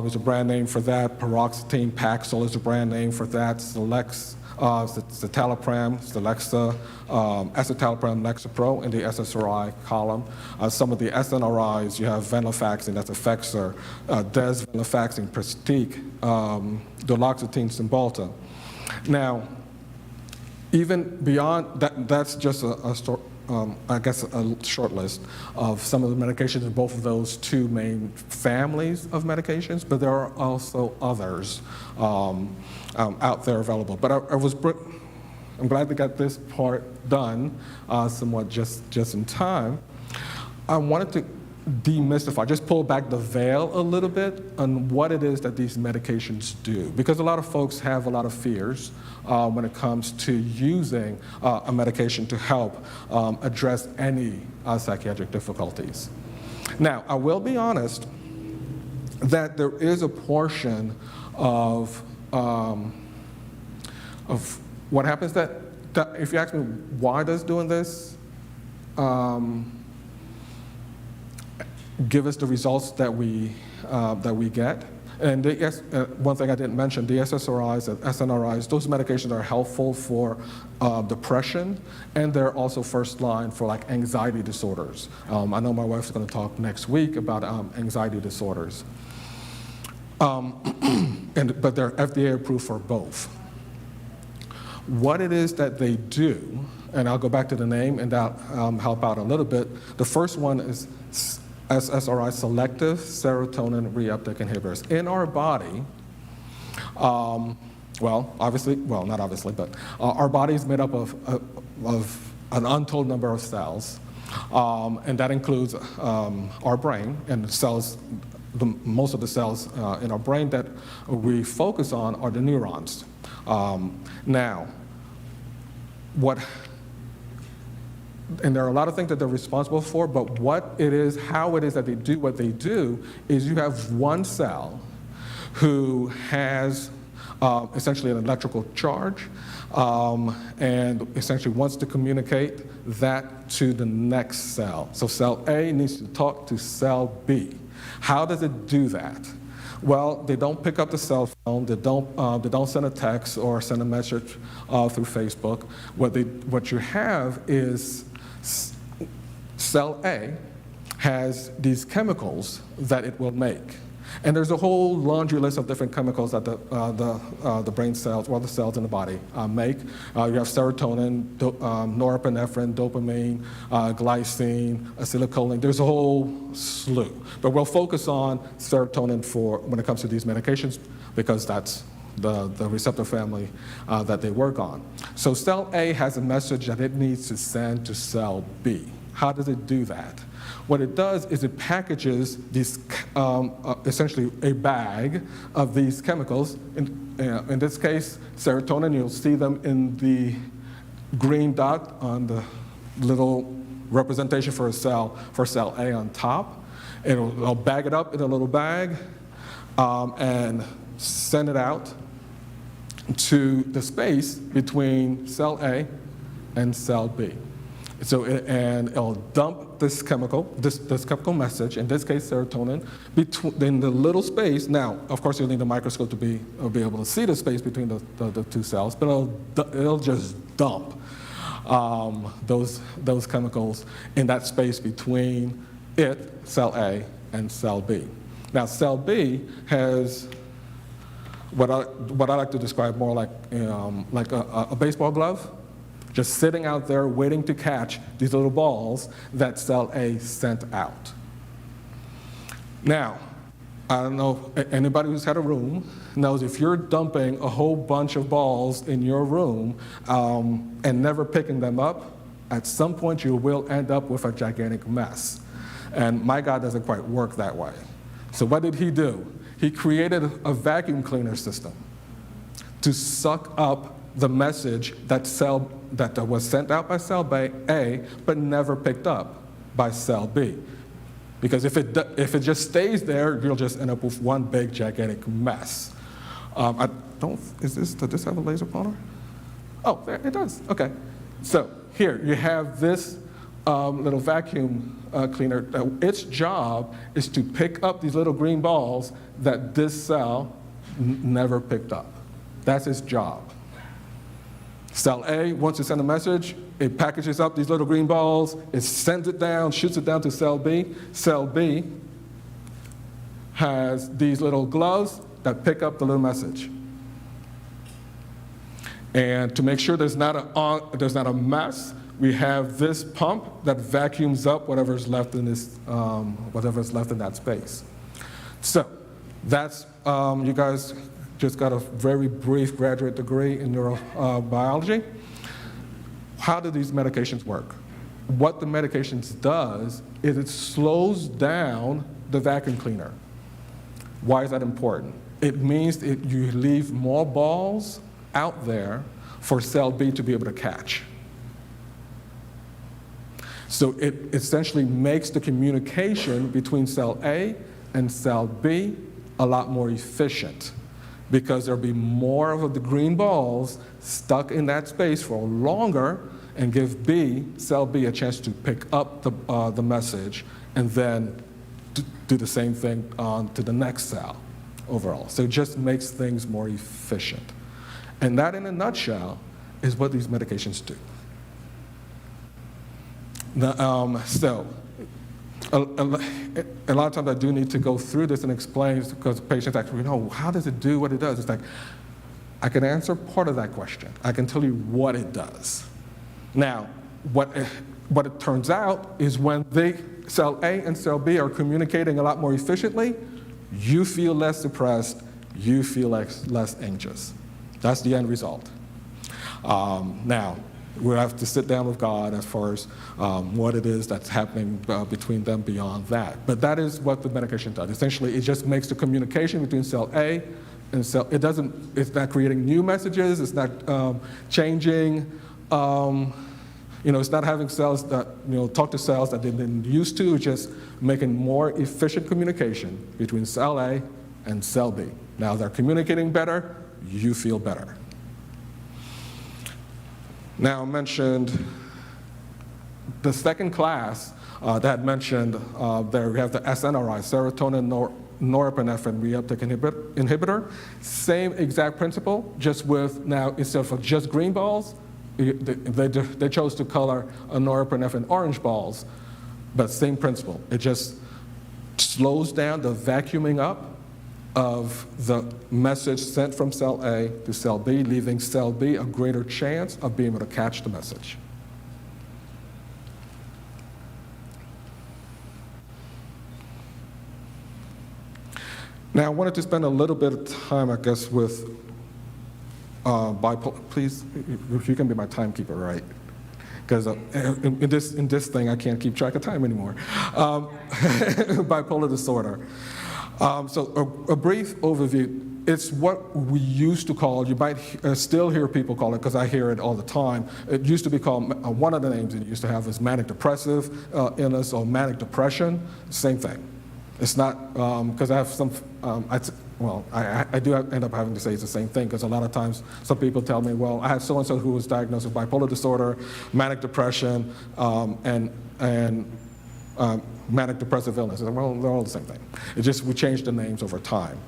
[SPEAKER 3] is a brand name for that, paroxetine, Paxil is a brand name for that, citalopram, Celexa, escitalopram, Lexapro in the SSRI column. Some of the SNRIs, you have venlafaxine, that's Effexor, desvenlafaxine, Pristiq, duloxetine, Cymbalta. Now, even beyond that, that's just a short list of some of the medications in both of those 2 main families of medications, but there are also others out there available. But I'm glad we got this part done somewhat just in time. I wanted to demystify, just pull back the veil a little bit on what it is that these medications do. Because a lot of folks have a lot of fears when it comes to using a medication to help address any psychiatric difficulties. Now, I will be honest that there is a portion of what happens that if you ask me why does doing this give us the results that we get. And one thing I didn't mention, the SSRIs and SNRIs, those medications are helpful for depression, and they're also first line for like anxiety disorders. I know my wife's going to talk next week about anxiety disorders. But they're FDA approved for both. What it is that they do, and I'll go back to the name and that'll help out a little bit. The first one is SSRI, selective serotonin reuptake inhibitors. In our body, not obviously, but our body is made up of an untold number of cells, and that includes our brain and cells. Most of the cells in our brain that we focus on are the neurons. And there are a lot of things that they're responsible for, but how it is that they do what they do is you have one cell who has essentially an electrical charge and essentially wants to communicate that to the next cell. So cell A needs to talk to cell B. How does it do that? Well, they don't pick up the cell phone. They don't send a text or send a message through Facebook. What you have is cell A has these chemicals that it will make. And there's a whole laundry list of different chemicals that the brain cells, or the cells in the body, make. You have serotonin, norepinephrine, dopamine, glycine, acetylcholine. There's a whole slew. But we'll focus on serotonin when it comes to these medications, because that's the receptor family that they work on. So cell A has a message that it needs to send to cell B. How does it do that? What it does is it packages these, essentially a bag of these chemicals. In this case, serotonin, you'll see them in the green dot on the little representation for cell A on top. I'll bag it up in a little bag and send it out to the space between cell A and cell B. So and it'll dump this chemical message, in this case serotonin, in the little space. Now, of course, you'll need a microscope to be able to see the space between the two cells, but it'll just dump those chemicals in that space between cell A, and cell B. Now, cell B has what I like to describe more like a baseball glove, just sitting out there waiting to catch these little balls that cell A sent out. Now, I don't know, anybody who's had a room knows if you're dumping a whole bunch of balls in your room and never picking them up, at some point you will end up with a gigantic mess. And my God doesn't quite work that way. So what did he do? He created a vacuum cleaner system to suck up the message that was sent out by cell A, but never picked up by cell B. Because if it just stays there, you'll just end up with one big, gigantic mess. Does this have a laser pointer? Oh, there, it does, okay. So here, you have this little vacuum cleaner. Its job is to pick up these little green balls that this cell never picked up. That's its job. Cell A wants to send a message, it packages up these little green balls, it sends it down, shoots it down to cell B. Cell B has these little gloves that pick up the little message. And to make sure there's not a mess, we have this pump that vacuums up whatever's left in that space. So that's, you guys just got a very brief graduate degree in neurobiology. How do these medications work? What the medications does is it slows down the vacuum cleaner. Why is that important? It means you leave more balls out there for cell B to be able to catch. So it essentially makes the communication between cell A and cell B a lot more efficient, because there'll be more of the green balls stuck in that space for longer and give cell B a chance to pick up the message and then do the same thing to the next cell overall. So it just makes things more efficient. And that, in a nutshell, is what these medications do. So a lot of times I do need to go through this and explain, because patients actually know, how does it do what it does? It's like, I can answer part of that question. I can tell you what it does. Now, what it turns out is when cell A and cell B are communicating a lot more efficiently, you feel less depressed, you feel less anxious. That's the end result. Now, we'll have to sit down with God as far as what it is that's happening between them beyond that. But that is what the medication does. Essentially, it just makes the communication between cell A and cell, it's not creating new messages, it's not changing, it's not having cells that, talk to cells that they've been used to, it's just making more efficient communication between cell A and cell B. Now they're communicating better, you feel better. Now, I mentioned the second class that I mentioned, there we have the SNRI, serotonin, norepinephrine reuptake inhibitor. Same exact principle, just with now, instead of just green balls, they chose to color a norepinephrine orange balls, but same principle. It just slows down the vacuuming up of the message sent from cell A to cell B, leaving cell B a greater chance of being able to catch the message. Now, I wanted to spend a little bit of time, I guess, with bipolar. Please, you can be my timekeeper, right? Because in this thing, I can't keep track of time anymore. Bipolar disorder. So a brief overview. It's what we used to call, you might still hear people call it, because I hear it all the time. It used to be called, one of the names it used to have is manic depressive illness or manic depression, same thing. It's not, because I have some, I do end up having to say it's the same thing, because a lot of times some people tell me, well, I had so-and-so who was diagnosed with bipolar disorder, manic depression, and manic depressive illness. Well, they're all the same thing. It's just we changed the names over time.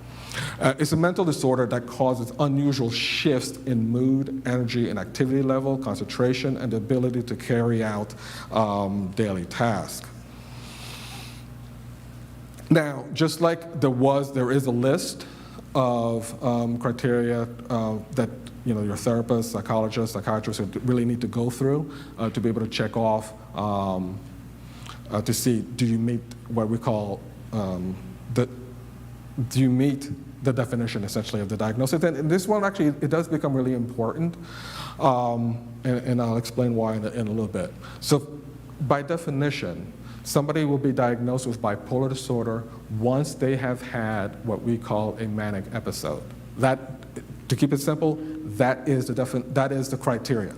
[SPEAKER 3] It's a mental disorder that causes unusual shifts in mood, energy, and activity level, concentration, and the ability to carry out daily tasks. Now, just like there is a list of criteria that your therapist, psychologist, psychiatrist really need to go through to be able to check off to see, do you meet what we call do you meet the definition essentially of the diagnosis? And this one actually, it does become really important, and I'll explain why in a little bit. So, by definition, somebody will be diagnosed with bipolar disorder once they have had what we call a manic episode. That, to keep it simple, that is the criteria.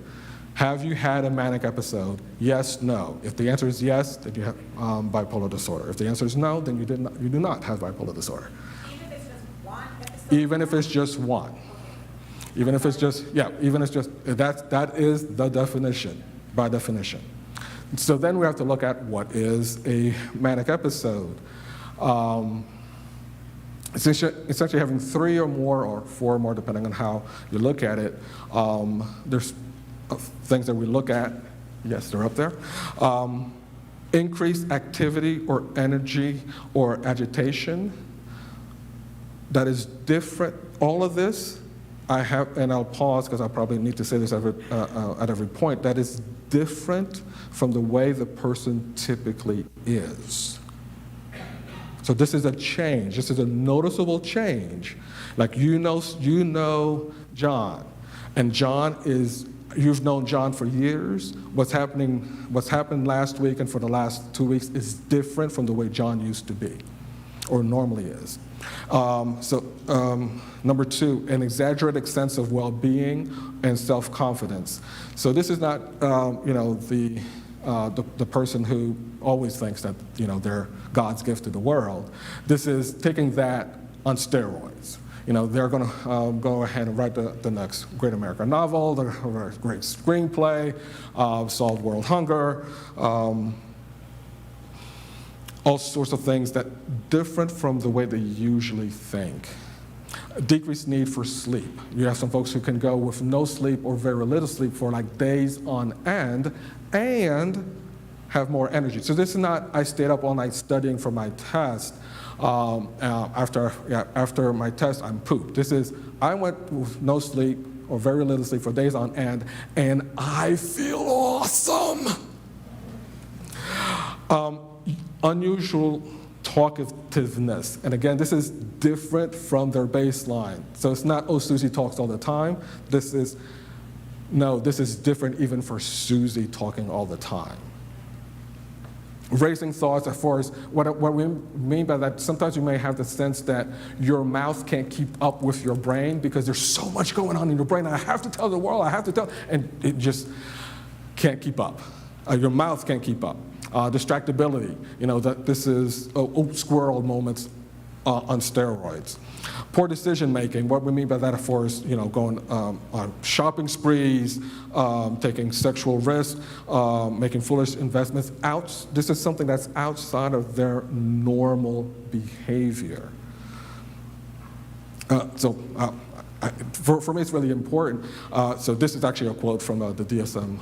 [SPEAKER 3] Have you had a manic episode? Yes, no. If the answer is yes, then you have bipolar disorder. If the answer is no, then you do not have bipolar disorder.
[SPEAKER 2] Even if it's just one episode?
[SPEAKER 3] Even if it's just one. Even if it's just, that is the definition, by definition. So then we have to look at what is a manic episode. Essentially having 3 or more, or 4 or more, depending on how you look at it. There's things that we look at. Yes, they're up there. Increased activity or energy or agitation that is different. All of this, I have, and I'll pause because I probably need to say this at every point, that is different from the way the person typically is. So this is a change. This is a noticeable change. Like you know John, and John is, you've known John for years. What's happened last week and for the last 2 weeks is different from the way John used to be, or normally is. Number 2, an exaggerated sense of well-being and self-confidence. So this is not, the person who always thinks that, they're God's gift to the world. This is taking that on steroids. They're going to go ahead and write the next great American novel, the great screenplay, solve world hunger, all sorts of things that different from the way they usually think. Decreased need for sleep. You have some folks who can go with no sleep or very little sleep for like days on end and have more energy. So this is not, I stayed up all night studying for my test. After my test, I'm pooped. This is, I went with no sleep or very little sleep for days on end, and I feel awesome. Unusual talkativeness. And again, this is different from their baseline. So it's not, oh, Susie talks all the time. This is different even for Susie talking all the time. Racing thoughts as far as what we mean by that, sometimes you may have the sense that your mouth can't keep up with your brain because there's so much going on in your brain. I have to tell the world, and it just can't keep up. Your mouth can't keep up. Distractibility, that this is squirrel moments on steroids. Poor decision making, what we mean by that, of course, going on shopping sprees, taking sexual risks, making foolish investments. This is something that's outside of their normal behavior. For me, it's really important. So this is actually a quote from the DSM,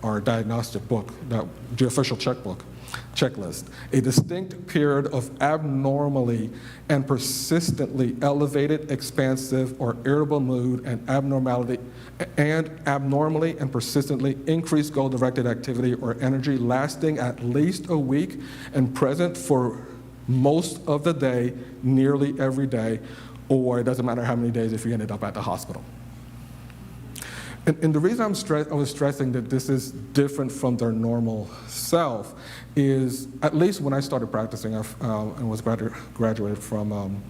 [SPEAKER 3] our diagnostic book, the official checklist. A distinct period of abnormally and persistently elevated, expansive, or irritable mood and abnormally and persistently increased goal-directed activity or energy lasting at least a week and present for most of the day, nearly every day, or it doesn't matter how many days if you ended up at the hospital. And the reason I was stressing that this is different from their normal self is, at least when I started practicing and was graduated from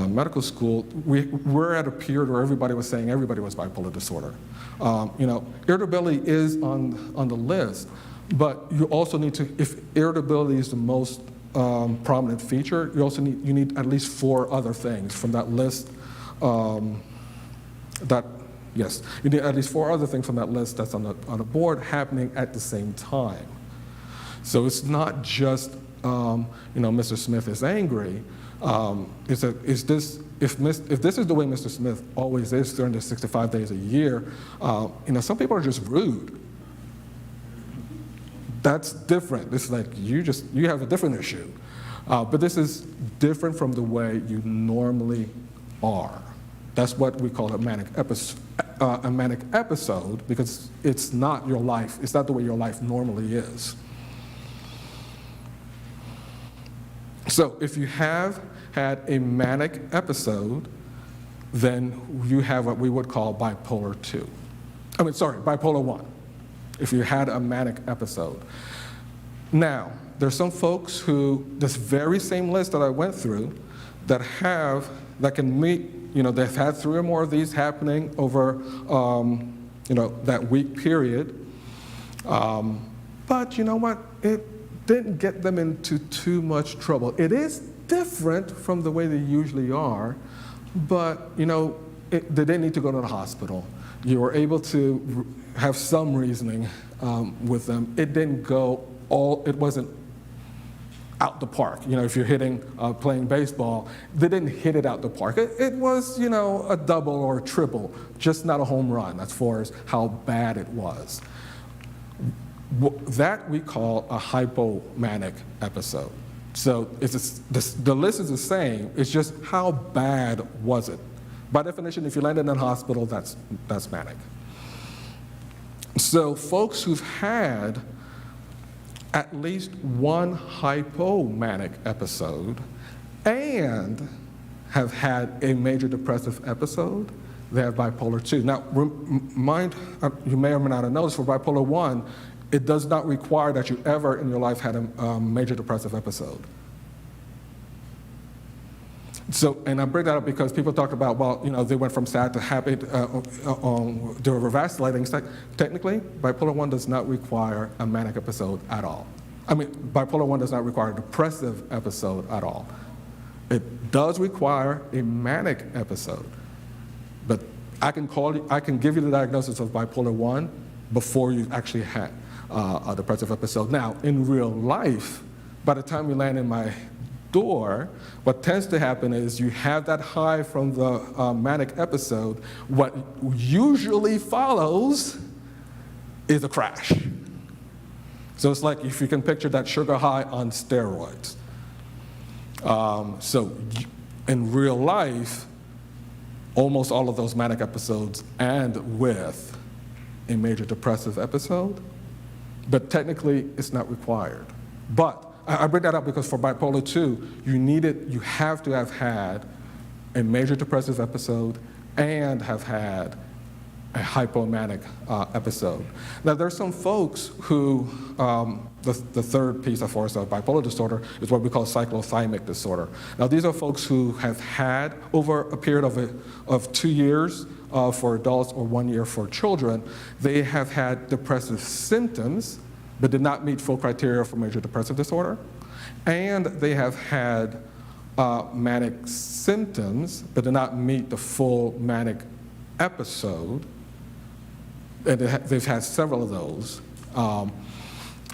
[SPEAKER 3] medical school, we're at a period where everybody was saying everybody was bipolar disorder. Irritability is on the list, but you also need to, if irritability is the most prominent feature, you need at least 4 other things from that list. Yes, you need at least 4 other things from that list that's on the board happening at the same time. So it's not just Mr. Smith is angry. If this is the way Mr. Smith always is during the 65 days a year, some people are just rude. That's different. It's like you have a different issue. But this is different from the way you normally are. That's what we call a manic episode, because it's not your life. It's not the way your life normally is. So if you have had a manic episode, then you have what we would call bipolar 1, if you had a manic episode. Now, there's some folks who, this very same list that I went through, that can meet, they've had 3 or more of these happening over, that week period. But you know what? It didn't get them into too much trouble. It is different from the way they usually are, but they didn't need to go to the hospital. You were able to have some reasoning with them. It didn't go it wasn't out the park. If you're playing baseball, they didn't hit it out the park. It was, a double or a triple, just not a home run as far as how bad it was. That we call a hypomanic episode. So the list is the same, it's just how bad was it? By definition, if you landed in a hospital, that's manic. So folks who've had at least one hypomanic episode and have had a major depressive episode, they have bipolar 2. Now, you may or may not have noticed, for bipolar 1, it does not require that you ever in your life had a major depressive episode. So, and I bring that up because people talk about, they went from sad to happy, they were vacillating. Technically, bipolar 1 does not require a manic episode at all. Bipolar 1 does not require a depressive episode at all. It does require a manic episode, but I can give you the diagnosis of bipolar 1 before you actually had a depressive episode. Now, in real life, by the time you land in my door, what tends to happen is you have that high from the manic episode. What usually follows is a crash. So it's like if you can picture that sugar high on steroids. So in real life, almost all of those manic episodes end with a major depressive episode, but technically it's not required. But I bring that up because for bipolar 2, you have to have had a major depressive episode and have had a hypomanic episode. Now, there's some folks who, the third piece of course of bipolar disorder is what we call cyclothymic disorder. Now, these are folks who have had, over a period of 2 years for adults or 1 year for children, they have had depressive symptoms but did not meet full criteria for major depressive disorder. And they have had manic symptoms, but did not meet the full manic episode. And they've had several of those.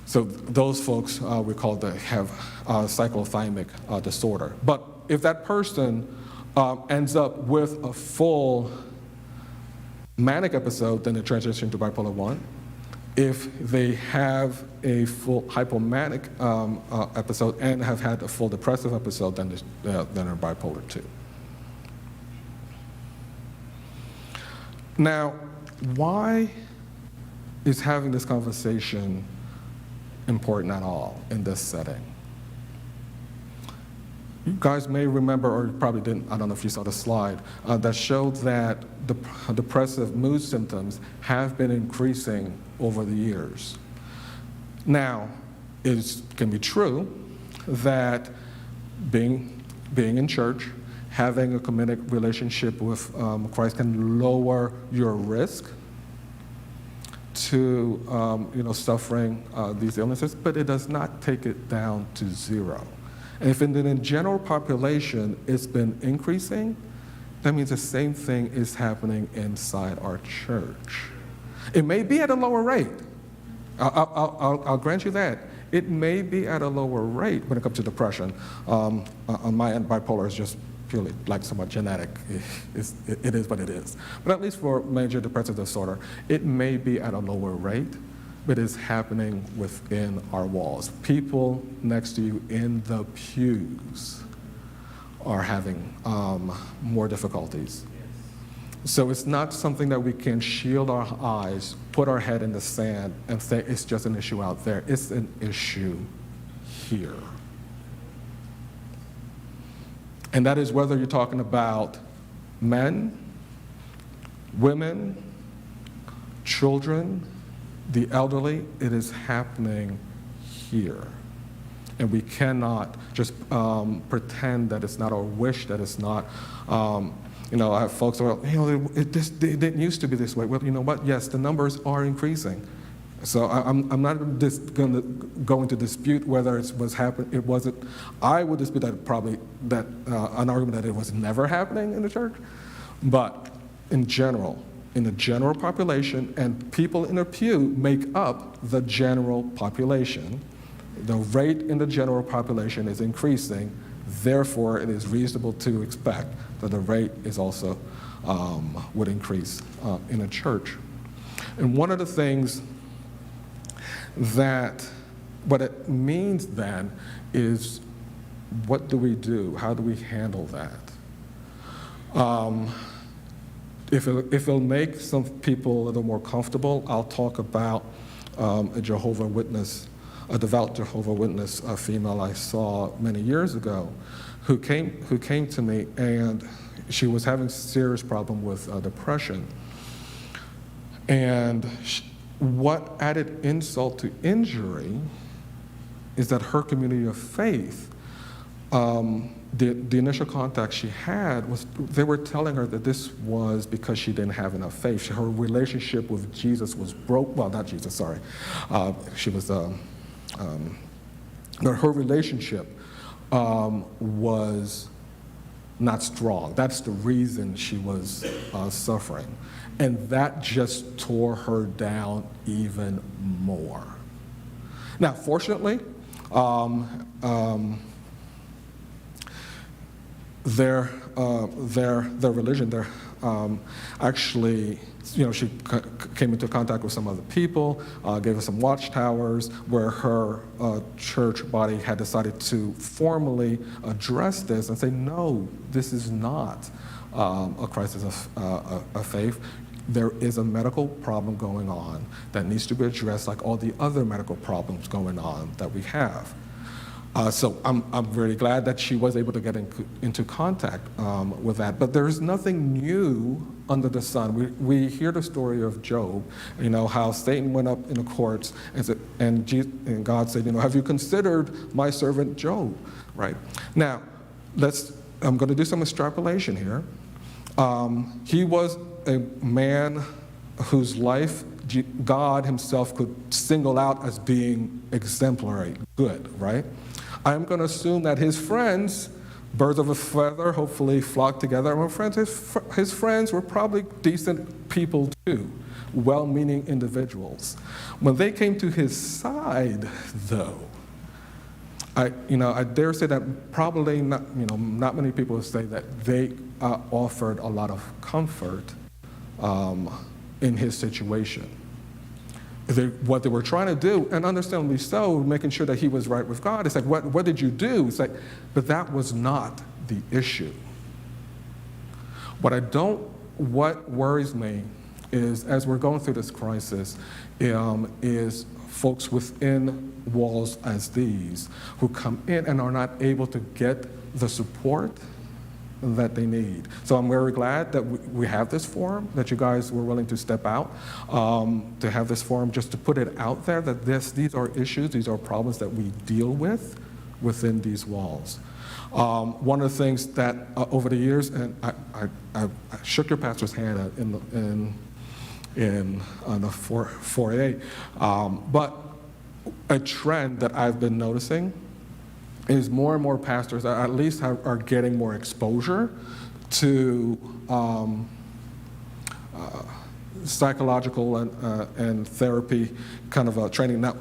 [SPEAKER 3] So those folks we call have cyclothymic disorder. But if that person ends up with a full manic episode, then they transition to bipolar 1. If they have a full hypomanic episode and have had a full depressive episode, then they're bipolar 2. Now, why is having this conversation important at all in this setting? You guys may remember, or you probably didn't, I don't know if you saw the slide, that showed that the depressive mood symptoms have been increasing over the years. Now, it can be true that being in church, having a committed relationship with Christ can lower your risk to suffering these illnesses, but it does not take it down to zero. And if in the general population it's been increasing, that means the same thing is happening inside our church. It may be at a lower rate. I'll grant you that. It may be at a lower rate when it comes to depression. On my end, bipolar is just purely like somewhat genetic. It is what it is. But at least for major depressive disorder, it may be at a lower rate, but it's happening within our walls. People next to you in the pews are having more difficulties. So it's not something that we can shield our eyes, put our head in the sand, and say it's just an issue out there. It's an issue here. And that is whether you're talking about men, women, children, the elderly, it is happening here. And we cannot just pretend that it's not, or wish that it's not. I have folks who are, it didn't used to be this way. Well, you know what? Yes, the numbers are increasing. So I'm not going to dispute whether it was happening. It wasn't. I would dispute that probably that an argument that it was never happening in the church. But in general, in the general population, and people in the pew make up the general population. The rate in the general population is increasing. Therefore, it is reasonable to expect that the rate is also would increase in a church. And one of the things that what it means then is, what do we do? How do we handle that? If it'll make some people a little more comfortable, I'll talk about a devout Jehovah's Witness female I saw many years ago, who came to me, and she was having a serious problem with depression. And what added insult to injury is that her community of faith, the initial contact she had was, they were telling her that this was because she didn't have enough faith. Her relationship with Jesus was broke. Well, not Jesus, sorry. She was, her relationship was not strong. That's the reason she was suffering. And that just tore her down even more. Now, fortunately, their religion, actually, she came into contact with some other people, gave us some watchtowers where her church body had decided to formally address this and say, no, this is not a crisis of faith. There is a medical problem going on that needs to be addressed like all the other medical problems going on that we have. So I'm really glad that she was able to get into contact with that. But there's nothing new under the sun. We hear the story of Job, how Satan went up in the courts and God said, have you considered my servant Job, right? Now, I'm going to do some extrapolation here. He was a man whose life God himself could single out as being exemplary, good, right? I'm going to assume that his friends, birds of a feather, hopefully flock together. His friends were probably decent people too, well-meaning individuals. When they came to his side, though, I dare say that probably not many people would say that they offered a lot of comfort in his situation. What they were trying to do, and understandably so, making sure that he was right with God, it's like, what did you do? It's like, but that was not the issue. What worries me is, as we're going through this crisis, is folks within walls as these who come in and are not able to get the support that they need. So I'm very glad that we have this forum, that you guys were willing to step out to have this forum, just to put it out there that these are issues, these are problems that we deal with within these walls. One of the things that over the years, and I shook your pastor's hand on the 4A, but a trend that I've been noticing is more and more pastors at least are getting more exposure to psychological and therapy kind of training. Now,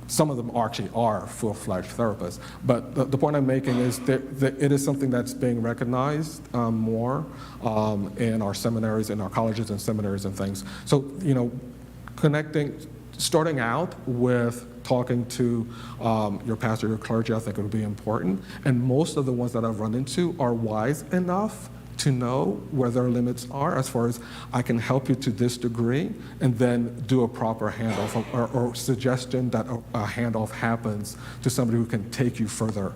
[SPEAKER 3] some of them actually are full-fledged therapists, but the point I'm making is that it is something that's being recognized more in our seminaries, in our colleges and seminaries and things. So, starting out with talking to your pastor, your clergy, I think it would be important. And most of the ones that I've run into are wise enough to know where their limits are, as far as I can help you to this degree, and then do a proper handoff or suggestion that a handoff happens to somebody who can take you further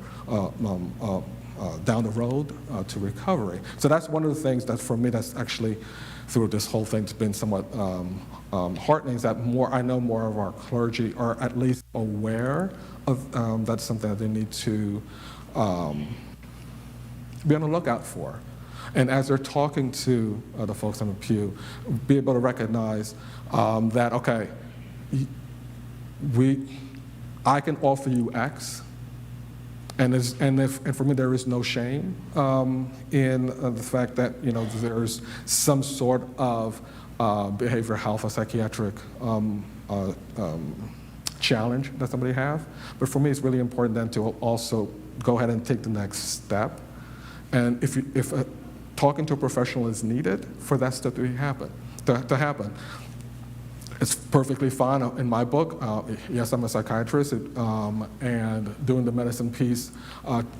[SPEAKER 3] down the road to recovery. So that's one of the things that for me that's actually through this whole thing has been somewhat heartening, is that I know more of our clergy are at least aware of that's something that they need to be on the lookout for. And as they're talking to the folks on the pew, be able to recognize that, okay, I can offer you X, and for me there is no shame in the fact that there's some sort of behavioral health or psychiatric challenge that somebody have. But for me, it's really important then to also go ahead and take the next step. And if talking to a professional is needed for that step to happen, it's perfectly fine. In my book, yes, I'm a psychiatrist, and doing the medicine piece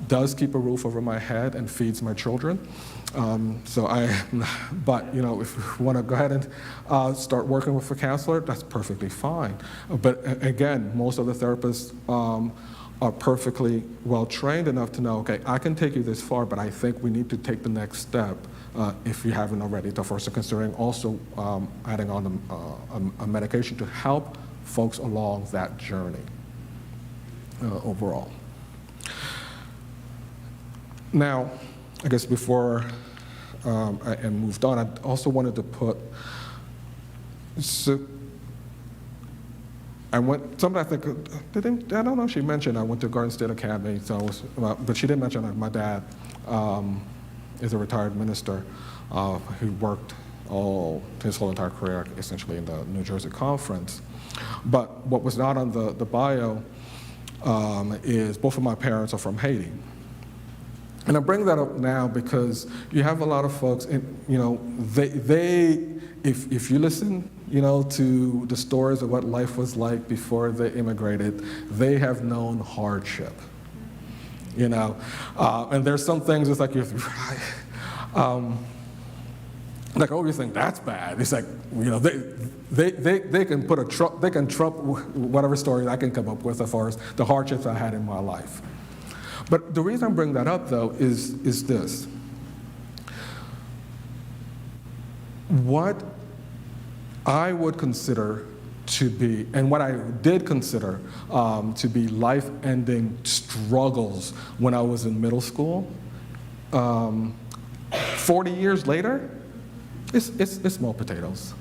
[SPEAKER 3] does keep a roof over my head and feeds my children. But if you want to go ahead and start working with a counselor, that's perfectly fine. But again, most of the therapists are perfectly well trained enough to know, okay, I can take you this far, but I think we need to take the next step if you haven't already. So considering also adding on a medication to help folks along that journey overall. Now, I guess before I moved on, I also wanted to put, I don't know if she mentioned I went to Garden State Academy, but she didn't mention that my dad is a retired minister who worked his whole entire career essentially in the New Jersey Conference. But what was not on the bio is both of my parents are from Haiti. And I bring that up now because you have a lot of folks, if you listen, to the stories of what life was like before they immigrated, they have known hardship. And there's some things it's like like, oh, you think that's bad? It's like, they can put they can trump whatever story I can come up with as far as the hardships I had in my life. But the reason I bring that up, though, is this. What I would consider to be, and what I did consider to be life-ending struggles when I was in middle school, 40 years later, it's small potatoes.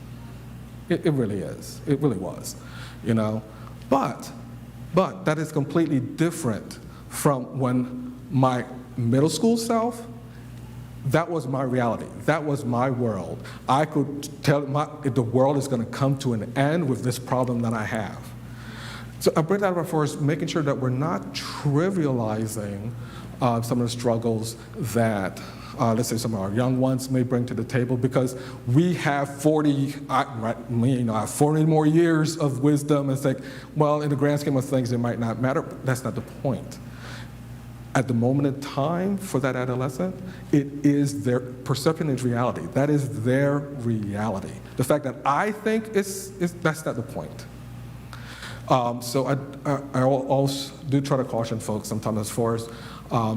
[SPEAKER 3] It really is. It really was, But that is completely different from when my middle school self, that was my reality. That was my world. I could tell the world is going to come to an end with this problem that I have. So I bring that up for us, making sure that we're not trivializing some of the struggles that, let's say, some of our young ones may bring to the table, because we have 40 more years of wisdom. It's like, well, in the grand scheme of things, it might not matter. But that's not the point. At the moment in time for that adolescent, it is their perception is reality. That is their reality. The fact that I think that's not the point. So I also do try to caution folks sometimes as far as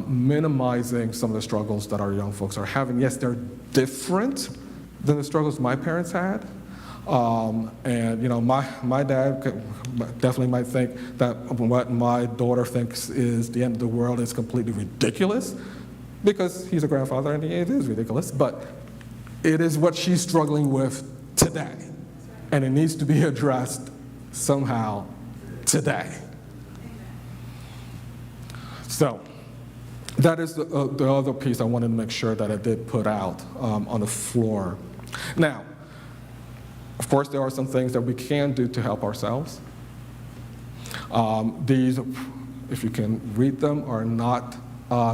[SPEAKER 3] minimizing some of the struggles that our young folks are having. Yes, they're different than the struggles my parents had. And my dad definitely might think that what my daughter thinks is the end of the world is completely ridiculous, because he's a grandfather and it is ridiculous, but it is what she's struggling with today. And it needs to be addressed somehow today. So that is the other piece I wanted to make sure that I did put out on the floor. Now, of course, there are some things that we can do to help ourselves. These, if you can read them, are not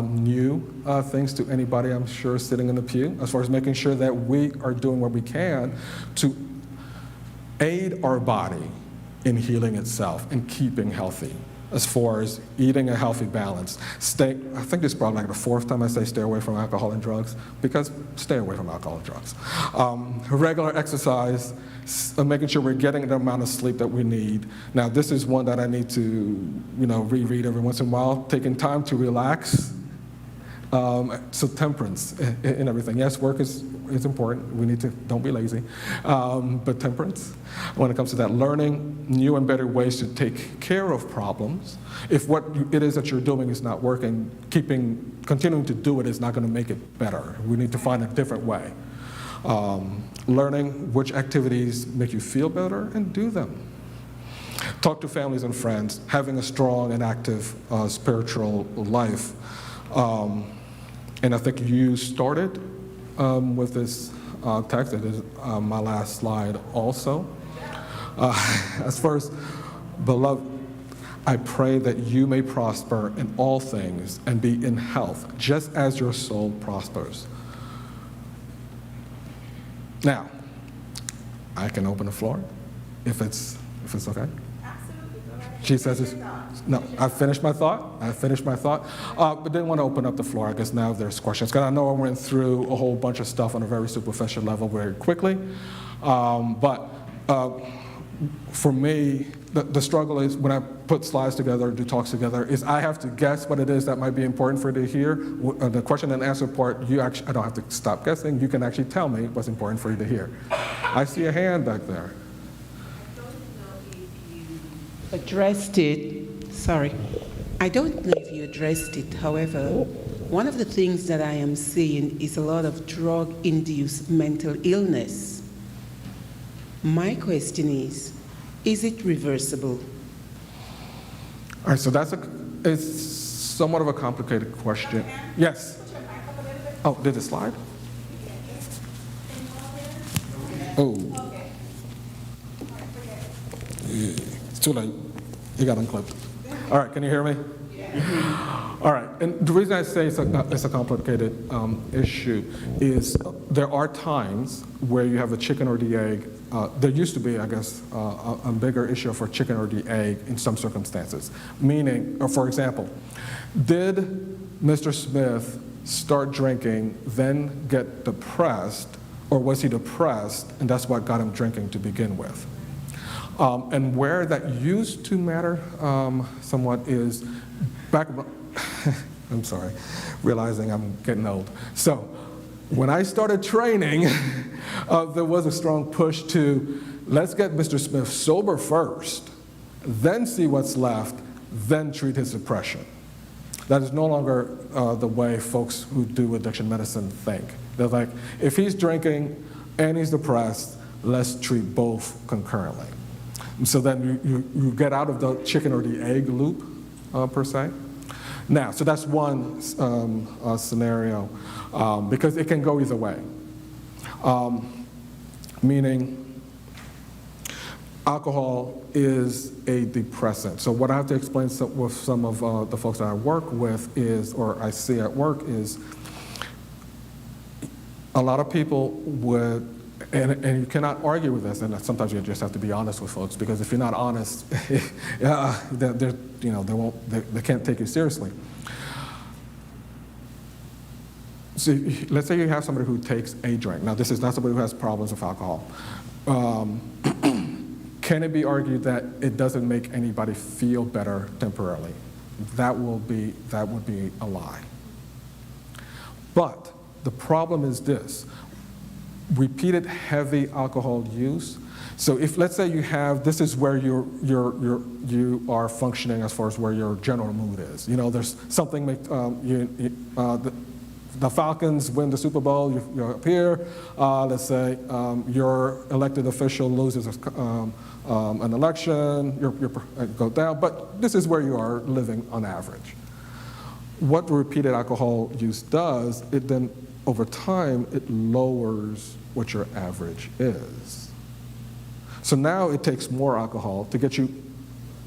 [SPEAKER 3] new things to anybody, I'm sure, sitting in the pew, as far as making sure that we are doing what we can to aid our body in healing itself and keeping healthy, as far as eating a healthy balance. I think this is probably like the fourth time I say stay away from alcohol and drugs, because stay away from alcohol and drugs. Regular exercise, making sure we're getting the amount of sleep that we need. Now, this is one that I need to, reread every once in a while, taking time to relax. So temperance in everything. Yes, work is important. We need to, don't be lazy. But temperance, when it comes to that, learning new and better ways to take care of problems. If what it is that you're doing is not working, continuing to do it is not going to make it better. We need to find a different way. Learning which activities make you feel better and do them. Talk to families and friends, having a strong and active spiritual life. And I think you started with this text. It is my last slide also. As far as, beloved, I pray that you may prosper in all things and be in health, just as your soul prospers. Now, I can open the floor if it's okay. She says it's, no, I finished my thought, but didn't want to open up the floor. I guess now if there's questions, because I know I went through a whole bunch of stuff on a very superficial level very quickly, but for me, the struggle is when I put slides together, do talks together, is I have to guess what it is that might be important for you to hear. The question and answer part, I don't have to stop guessing, you can actually tell me what's important for you to hear. I see a hand back there.
[SPEAKER 8] Addressed it, sorry. I don't know if you addressed it. However, one of the things that I am seeing is a lot of drug-induced mental illness. My question is it reversible?
[SPEAKER 3] All right, so it's somewhat of a complicated question. Yes? Oh, did it slide? Oh. It's too late. It got unclipped. All right, can you hear me? All right, and the reason I say it's a complicated issue is there are times where you have the chicken or the egg. There used to be, I guess, a bigger issue for chicken or the egg in some circumstances. Meaning, for example, did Mr. Smith start drinking, then get depressed, or was he depressed and that's what got him drinking to begin with? And where that used to matter somewhat is back, I'm sorry, realizing I'm getting old. So when I started training, there was a strong push to let's get Mr. Smith sober first, then see what's left, then treat his depression. That is no longer the way folks who do addiction medicine think. They're like, if he's drinking and he's depressed, let's treat both concurrently. So then you get out of the chicken or the egg loop, per se. Now, so that's one scenario, because it can go either way. Meaning, alcohol is a depressant. So what I have to explain with some of the folks that I work with is, or I see at work is, a lot of people would, and you cannot argue with this, and sometimes you just have to be honest with folks, because if you're not honest, they can't take you seriously. So let's say you have somebody who takes a drink. Now, this is not somebody who has problems with alcohol. Can it be argued that it doesn't make anybody feel better temporarily? That would be a lie. But the problem is this: repeated heavy alcohol use. So if, let's say you have, this is where you are functioning as far as where your general mood is. You know, there's something, the Falcons win the Super Bowl, you're up here. Let's say your elected official loses an election, you go down, but this is where you are living on average. What repeated alcohol use does, it then, over time, it lowers what your average is. So now it takes more alcohol to get you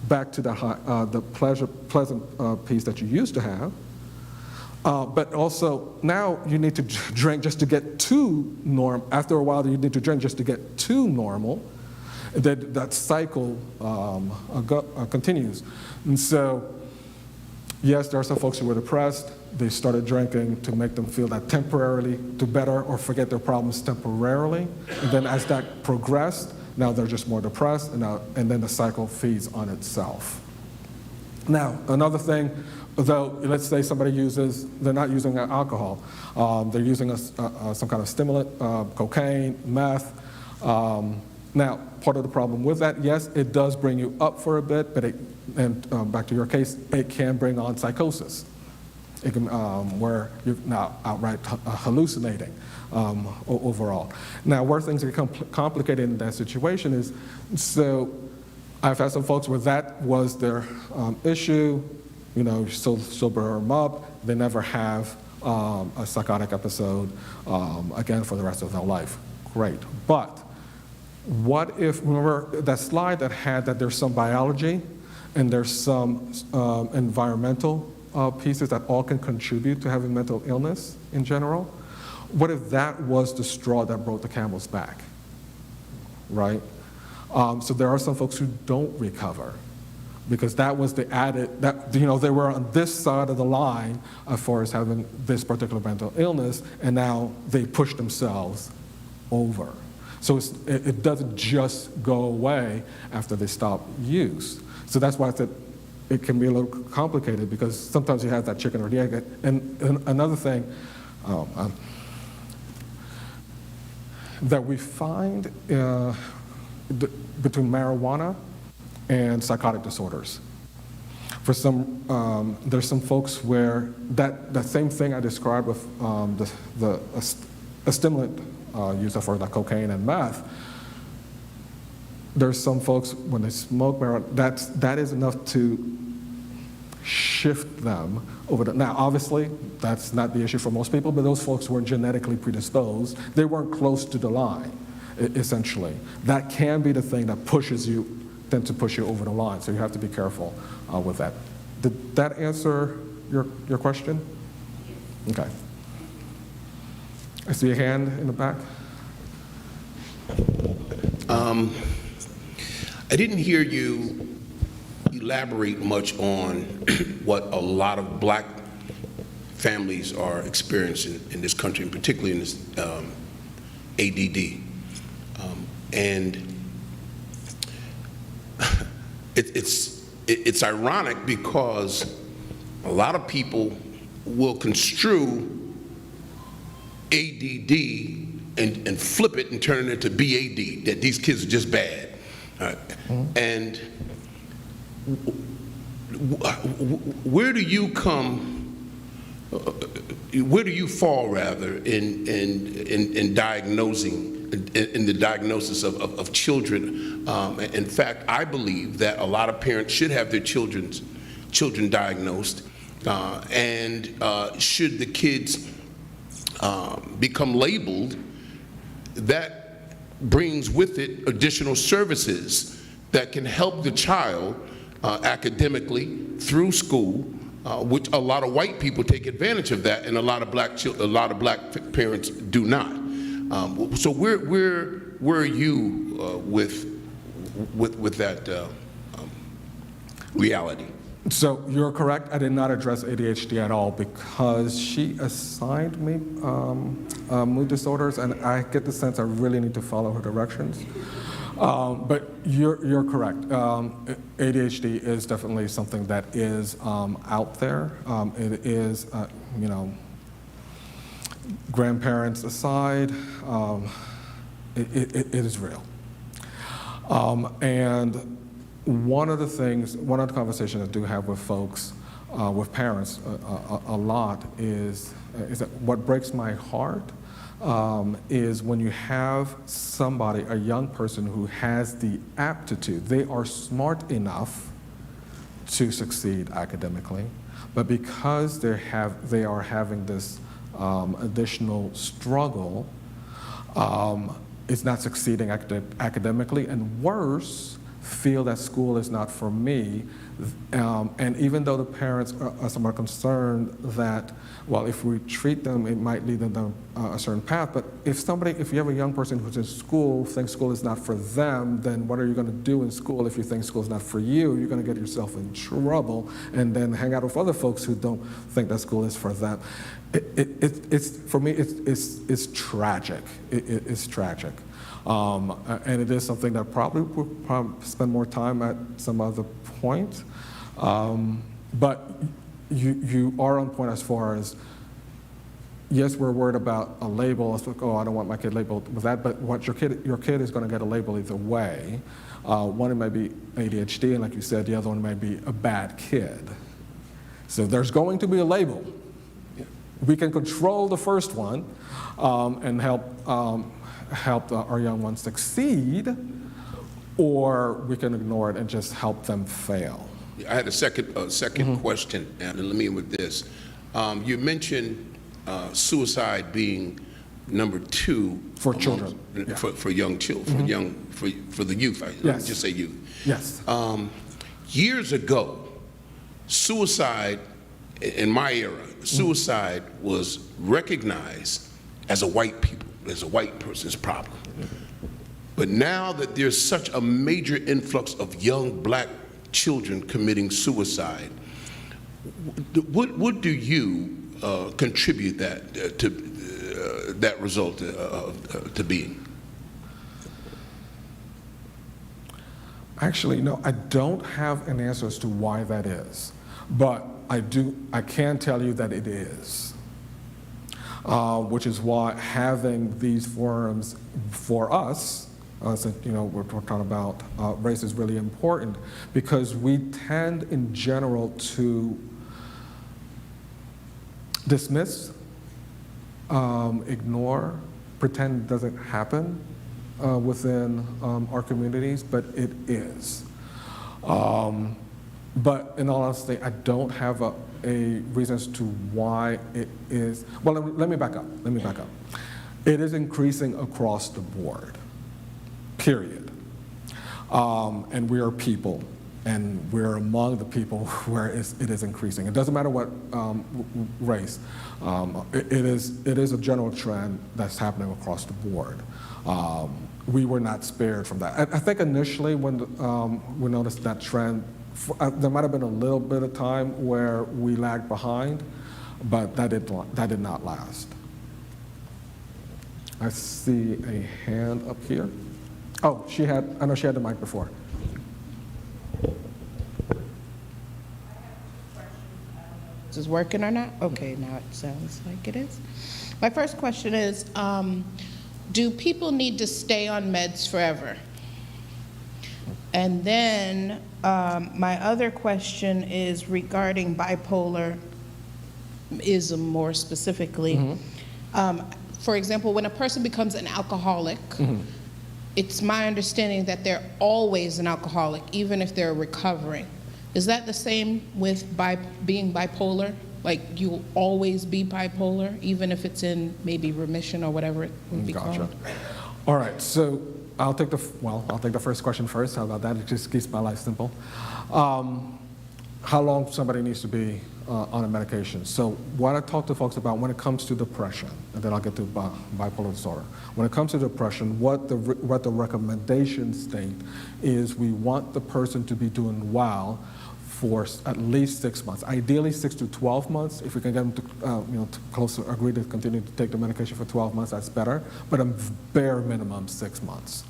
[SPEAKER 3] back to the pleasant piece that you used to have. But also, now you need to drink just to get to normal. After a while, you need to drink just to get to normal. That cycle continues. And so, yes, there are some folks who were depressed. They started drinking to make them feel that temporarily, to better or forget their problems temporarily. And then as that progressed, now they're just more depressed, and then the cycle feeds on itself. Now, another thing, though, let's say somebody they're not using alcohol, they're using some kind of stimulant, cocaine, meth. Now, part of the problem with that, yes, it does bring you up for a bit, but back to your case, it can bring on psychosis. It can, where you're now outright hallucinating overall. Now, where things become complicated in that situation is, so I've had some folks where that was their issue. You know, sober them up, they never have a psychotic episode again for the rest of their life. Great. But what if, remember that slide that had that there's some biology and there's some environmental pieces that all can contribute to having mental illness in general? What if that was the straw that broke the camel's back, right? So there are some folks who don't recover, because that was the added, they were on this side of the line as far as having this particular mental illness, and now they push themselves over. So it doesn't just go away after they stop use. So that's why I said it can be a little complicated, because sometimes you have that chicken or the egg. And another thing that we find between marijuana and psychotic disorders. For some, there's some folks where that same thing I described with a stimulant use for like cocaine and meth, there's some folks when they smoke marijuana, that is enough to shift them over now obviously, that's not the issue for most people, but those folks were genetically predisposed. They weren't close to the line, essentially. That can be the thing that tend to push you over the line, so you have to be careful with that. Did that answer your question? Okay. I see a hand in the back.
[SPEAKER 9] I didn't hear you elaborate much on what a lot of black families are experiencing in this country, and particularly in this ADD. And it's ironic because a lot of people will construe ADD and flip it and turn it into BAD, that these kids are just bad. And where do you fall rather in diagnosing, in the diagnosis of children? In fact, I believe that a lot of parents should have their children diagnosed, and should the kids become labeled, that brings with it additional services that can help the child academically through school, which a lot of white people take advantage of that, and a lot of black parents do not. So where are you with that reality?
[SPEAKER 3] So you're correct. I did not address ADHD at all because she assigned me mood disorders, and I get the sense I really need to follow her directions. But you're correct. ADHD is definitely something that is out there. It is, grandparents aside, it is real. And one of the conversations I do have with folks, with parents a lot is that what breaks my heart is when you have somebody, a young person who has the aptitude, they are smart enough to succeed academically, but because they are having this additional struggle, it's not succeeding academically, and worse, feel that school is not for me. And even though the parents are somewhat concerned that, well, if we treat them, it might lead them down a certain path. But if you have a young person who's in school, thinks school is not for them, then what are you going to do in school if you think school is not for you? You're going to get yourself in trouble and then hang out with other folks who don't think that school is for them. For me, it's tragic. It's tragic. And it is something that probably we'll spend more time at some other point. But you are on point as far as, yes, we're worried about a label. It's like, oh, I don't want my kid labeled with that. But what your kid is going to get a label either way. One, it might be ADHD, and like you said, the other one might be a bad kid. So there's going to be a label. We can control the first one and help our young ones succeed, or we can ignore it and just help them fail.
[SPEAKER 9] I had a second question, and let me end with this. You mentioned suicide being number 2
[SPEAKER 3] for children,
[SPEAKER 9] for young children, for the youth. Let me just say youth.
[SPEAKER 3] Yes.
[SPEAKER 9] Years ago, suicide in my era, suicide was recognized as a white person's problem. But now that there's such a major influx of young black children committing suicide, what do you contribute that to that result to being?
[SPEAKER 3] Actually, no, I don't have an answer as to why that is, but I can tell you that it is. Which is why having these forums for us, since we're talking about race, is really important, because we tend in general to dismiss, ignore, pretend it doesn't happen within our communities, but it is. But in all honesty, I don't have a reason as to why it is. Well, let me back up. It is increasing across the board, period. And we are people, and we're among the people where it is increasing. It doesn't matter what race. It is a general trend that's happening across the board. We were not spared from that. I think initially when we noticed that trend, there might have been a little bit of time where we lagged behind, but that did not last. I see a hand up here. Oh, I know she had the mic before.
[SPEAKER 10] Is this working or not? Okay, now it sounds like it is. My first question is, do people need to stay on meds forever? And then my other question is regarding bipolarism more specifically. For example, when a person becomes an alcoholic, it's my understanding that they're always an alcoholic, even if they're recovering. Is that the same with being bipolar? Like you'll always be bipolar, even if it's in maybe remission or whatever it would be called?
[SPEAKER 3] All right, so I'll take the first question first. How about that? It just keeps my life simple. How long somebody needs to be on a medication. So what I talk to folks about when it comes to depression, and then I'll get to bipolar disorder. When it comes to depression, what the recommendations state is we want the person to be doing well for at least 6 months, ideally 6 to 12 months. If we can get them to close to agree to continue to take the medication for 12 months, that's better. But a bare minimum 6 months.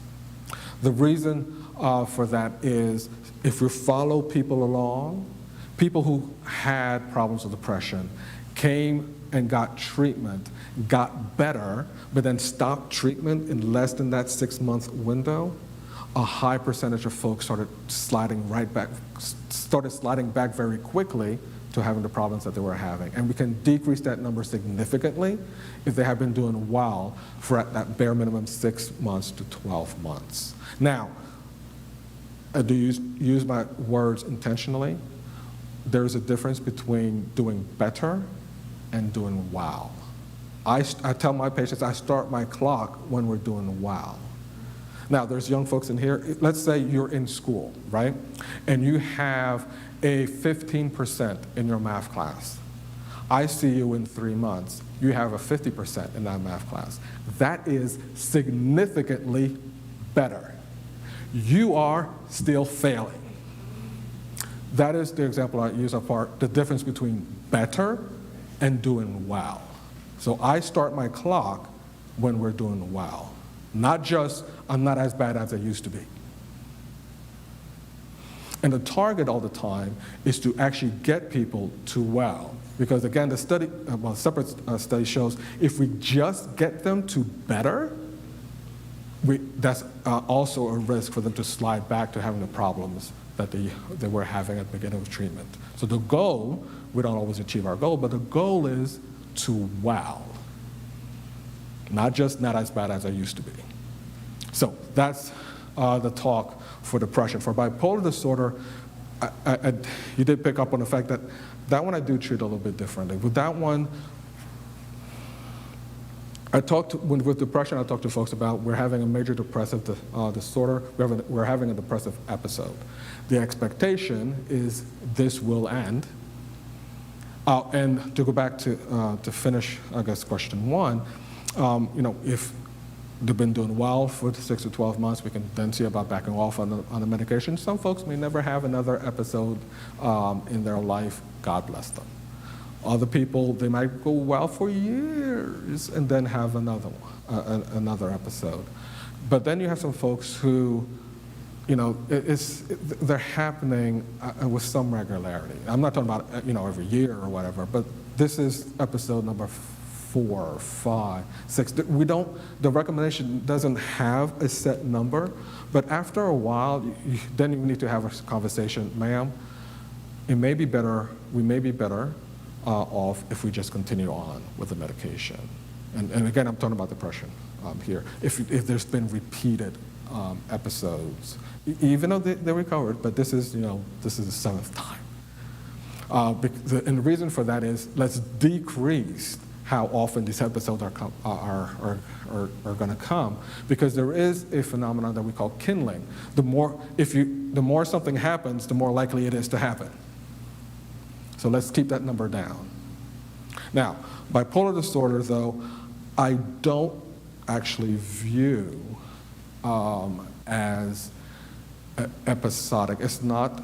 [SPEAKER 3] The reason for that is if you follow people along, people who had problems with depression came and got treatment, got better, but then stopped treatment in less than that 6-month window. A high percentage of folks started sliding back very quickly to having the problems that they were having. And we can decrease that number significantly if they have been doing well for at that bare minimum 6 months to 12 months. Now, I do use my words intentionally. There's a difference between doing better and doing well. I tell my patients I start my clock when we're doing well. Now, there's young folks in here. Let's say you're in school, right? And you have a 15% in your math class. I see you in 3 months. You have a 50% in that math class. That is significantly better. You are still failing. That is the example I use apart, the difference between better and doing well. So I start my clock when we're doing well. Not just, I'm not as bad as I used to be. And the target all the time is to actually get people to well. Because again, the study, separate study shows if we just get them to better, that's also a risk for them to slide back to having the problems that they were having at the beginning of treatment. So the goal, we don't always achieve our goal, but the goal is to wow. Not just not as bad as I used to be. So that's the talk for depression. For bipolar disorder, you did pick up on the fact that one I do treat a little bit differently. With that one, with depression, I talk to folks about we're having a major depressive disorder, we're having a depressive episode. The expectation is this will end. And to go back to finish, I guess, question one, if they've been doing well for 6 to 12 months, we can then see about backing off on the medication. Some folks may never have another episode in their life. God bless them. Other people, they might go well for years and then have another episode. But then you have some folks who, they're happening with some regularity. I'm not talking about every year or whatever, but this is episode number 4, 5, 6. The recommendation doesn't have a set number, but after a while, then you need to have a conversation, ma'am. We may be better off if we just continue on with the medication. And again, I'm talking about depression here. If there's been repeated episodes, even though they recovered, but this is the 7th time. And the reason for that is let's decrease how often these episodes are going to come, because there is a phenomenon that we call kindling. The more something happens, the more likely it is to happen. So let's keep that number down. Now, bipolar disorder, though, I don't actually view as episodic. It's not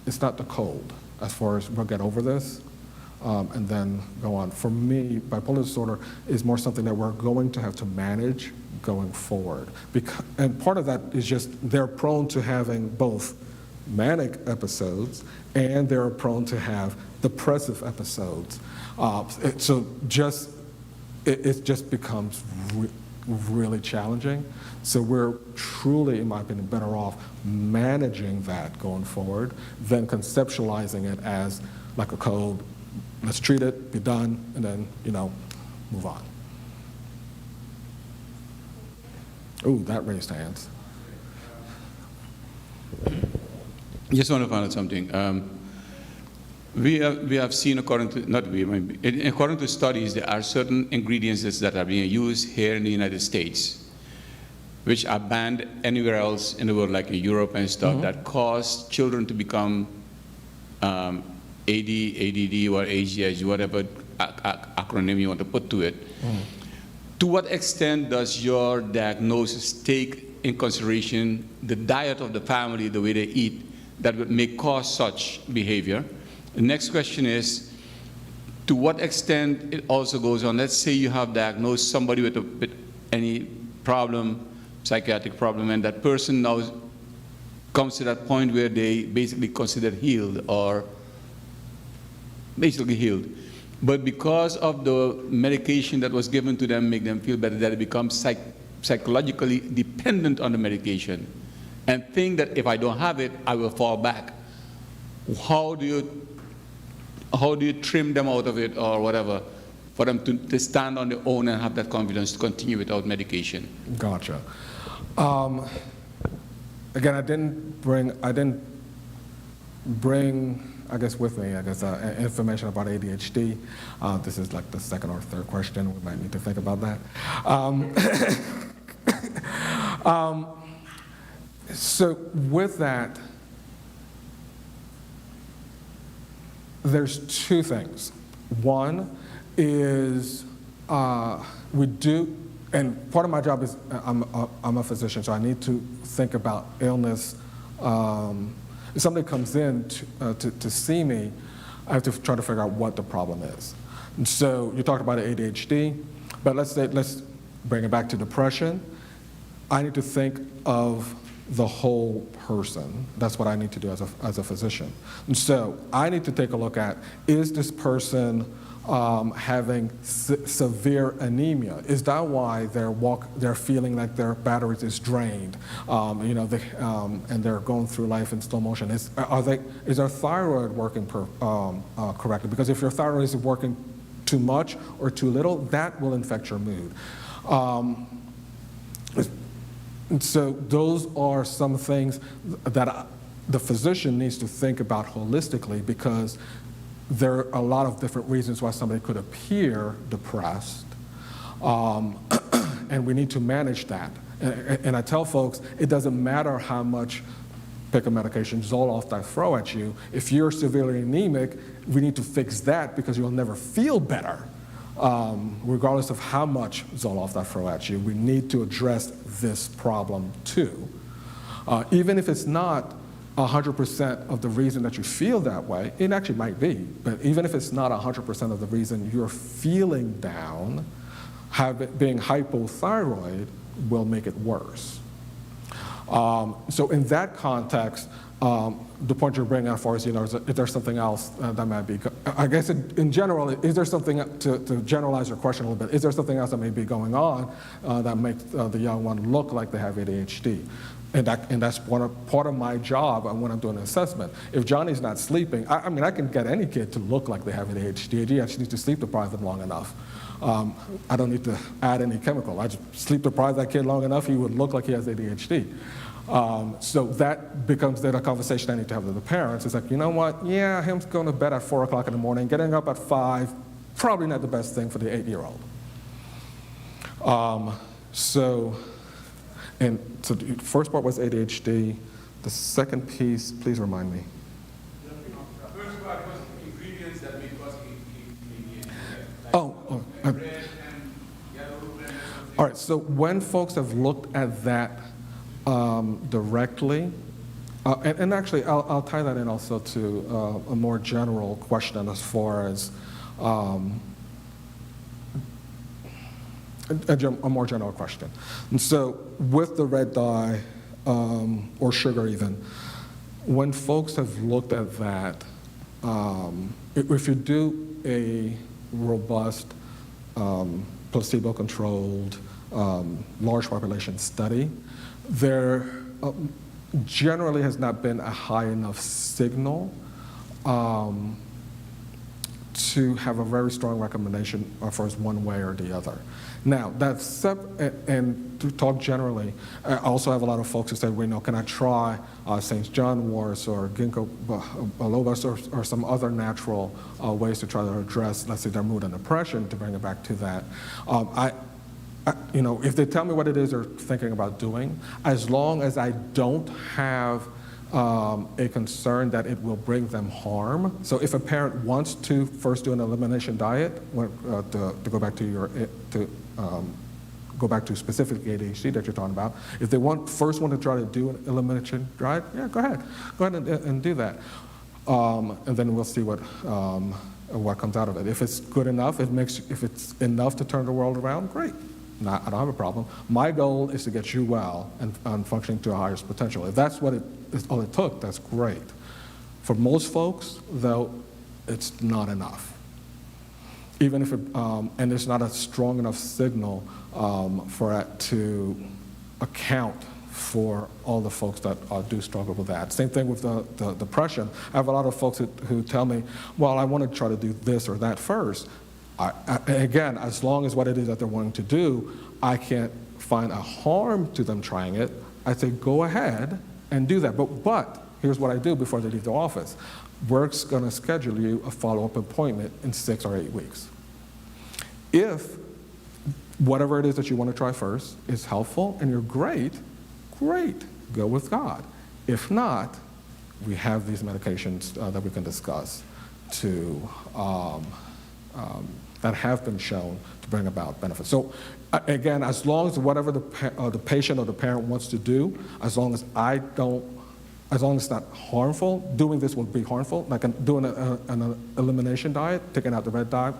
[SPEAKER 3] the cold as far as we'll get over this and then go on. For me, bipolar disorder is more something that we're going to have to manage going forward. And part of that is just they're prone to having both manic episodes and they're prone to have depressive episodes. It just becomes really challenging. So we're truly, in my opinion, better off managing that going forward than conceptualizing it as like a cold. Let's treat it, be done, and then, move on. Ooh, that raised hands.
[SPEAKER 11] Just want to find out something. We have seen, according to studies, there are certain ingredients that are being used here in the United States. which are banned anywhere else in the world, like in Europe and stuff, that cause children to become AD, ADD, or ADHD, whatever acronym you want to put to it. To what extent does your diagnosis take in consideration the diet of the family, the way they eat, that may cause such behavior? The next question is, to what extent it also goes on, let's say you have diagnosed somebody with any problem, psychiatric problem, and that person now comes to that point where they basically considered healed, or basically healed. But because of the medication that was given to them, make them feel better, that it becomes psychologically dependent on the medication, and think that if I don't have it, I will fall back. How do you trim them out of it, or whatever, for them to stand on their own and have that confidence to continue without medication?
[SPEAKER 3] Gotcha. Again, I didn't bring, I guess, with me, information about ADHD. This is like the second or third question. We might need to think about that. So with that, there's two things. One is we do, and part of my job is I'm a physician, so I need to think about illness. If somebody comes in to see me, I have to try to figure out what the problem is. And so you talked about ADHD, but let's bring it back to depression. I need to think of the whole person. That's what I need to do as a physician. And so I need to take a look at, is this person having severe anemia? Is that why they're feeling like their batteries is drained? And they're going through life in slow motion. Is their thyroid working correctly? Because if your thyroid is working too much or too little, that will affect your mood. And so those are some things that the physician needs to think about holistically, because there are a lot of different reasons why somebody could appear depressed, and we need to manage that. And I tell folks, it doesn't matter how much, pick a medication, Zoloft I throw at you. If you're severely anemic, we need to fix that, because you'll never feel better. Regardless of how much Zoloft I throw at you, we need to address this problem too. Even if it's not 100% of the reason that you feel that way, it actually might be, but even if it's not 100% of the reason you're feeling down, being hypothyroid will make it worse. So in that context, the point you're bringing out for us, if there's something else that might be, I guess in general, is there something, to generalize your question a little bit, is there something else that may be going on that makes the young one look like they have ADHD? And that's part of my job when I'm doing an assessment. If Johnny's not sleeping, I can get any kid to look like they have ADHD. I just need to sleep deprive them long enough. I don't need to add any chemical. I just sleep deprive that kid long enough, he would look like he has ADHD. So that becomes then a conversation I need to have with the parents. It's like, you know what? Yeah, him going to bed at 4 o'clock in the morning, getting up at 5, probably not the best thing for the 8-year-old. And so the first part was ADHD. The second piece, please remind me.
[SPEAKER 11] The first part was ingredients that may cause ADHD.
[SPEAKER 3] All right, so when folks have looked at that directly, and actually I'll tie that in also to a more general question as far as a more general question. And so with the red dye, or sugar even, when folks have looked at that, if you do a robust, placebo-controlled, large population study, there generally has not been a high enough signal to have a very strong recommendation for us one way or the other. Now, that's and to talk generally, I also have a lot of folks who say, well, can I try St. John wort or ginkgo biloba or some other natural ways to try to address, let's say, their mood and depression, to bring it back to that. if they tell me what it is they're thinking about doing, as long as I don't have a concern that it will bring them harm. So if a parent wants to first do an elimination diet, to go back to specific ADHD that you're talking about, if they first want to try to do an elimination diet, yeah, go ahead and do that, and then we'll see what comes out of it. If it's good enough, if it's enough to turn the world around, great. I don't have a problem. My goal is to get you well and functioning to a highest potential. If that's what all it took, that's great. For most folks, though, it's not enough. Even if and it's not a strong enough signal for it to account for all the folks that do struggle with that. Same thing with the depression. I have a lot of folks who tell me, well, I want to try to do this or that first. Again, as long as what it is that they're wanting to do, I can't find a harm to them trying it, I say go ahead and do that. But here's what I do before they leave the office. Work's going to schedule you a follow-up appointment in 6 or 8 weeks. If whatever it is that you want to try first is helpful and you're great, go with God. If not, we have these medications that we can discuss that have been shown to bring about benefits. So again, as long as whatever the patient or the parent wants to do, as long as it's not harmful, doing this will be harmful, like doing an elimination diet, taking out the red dye,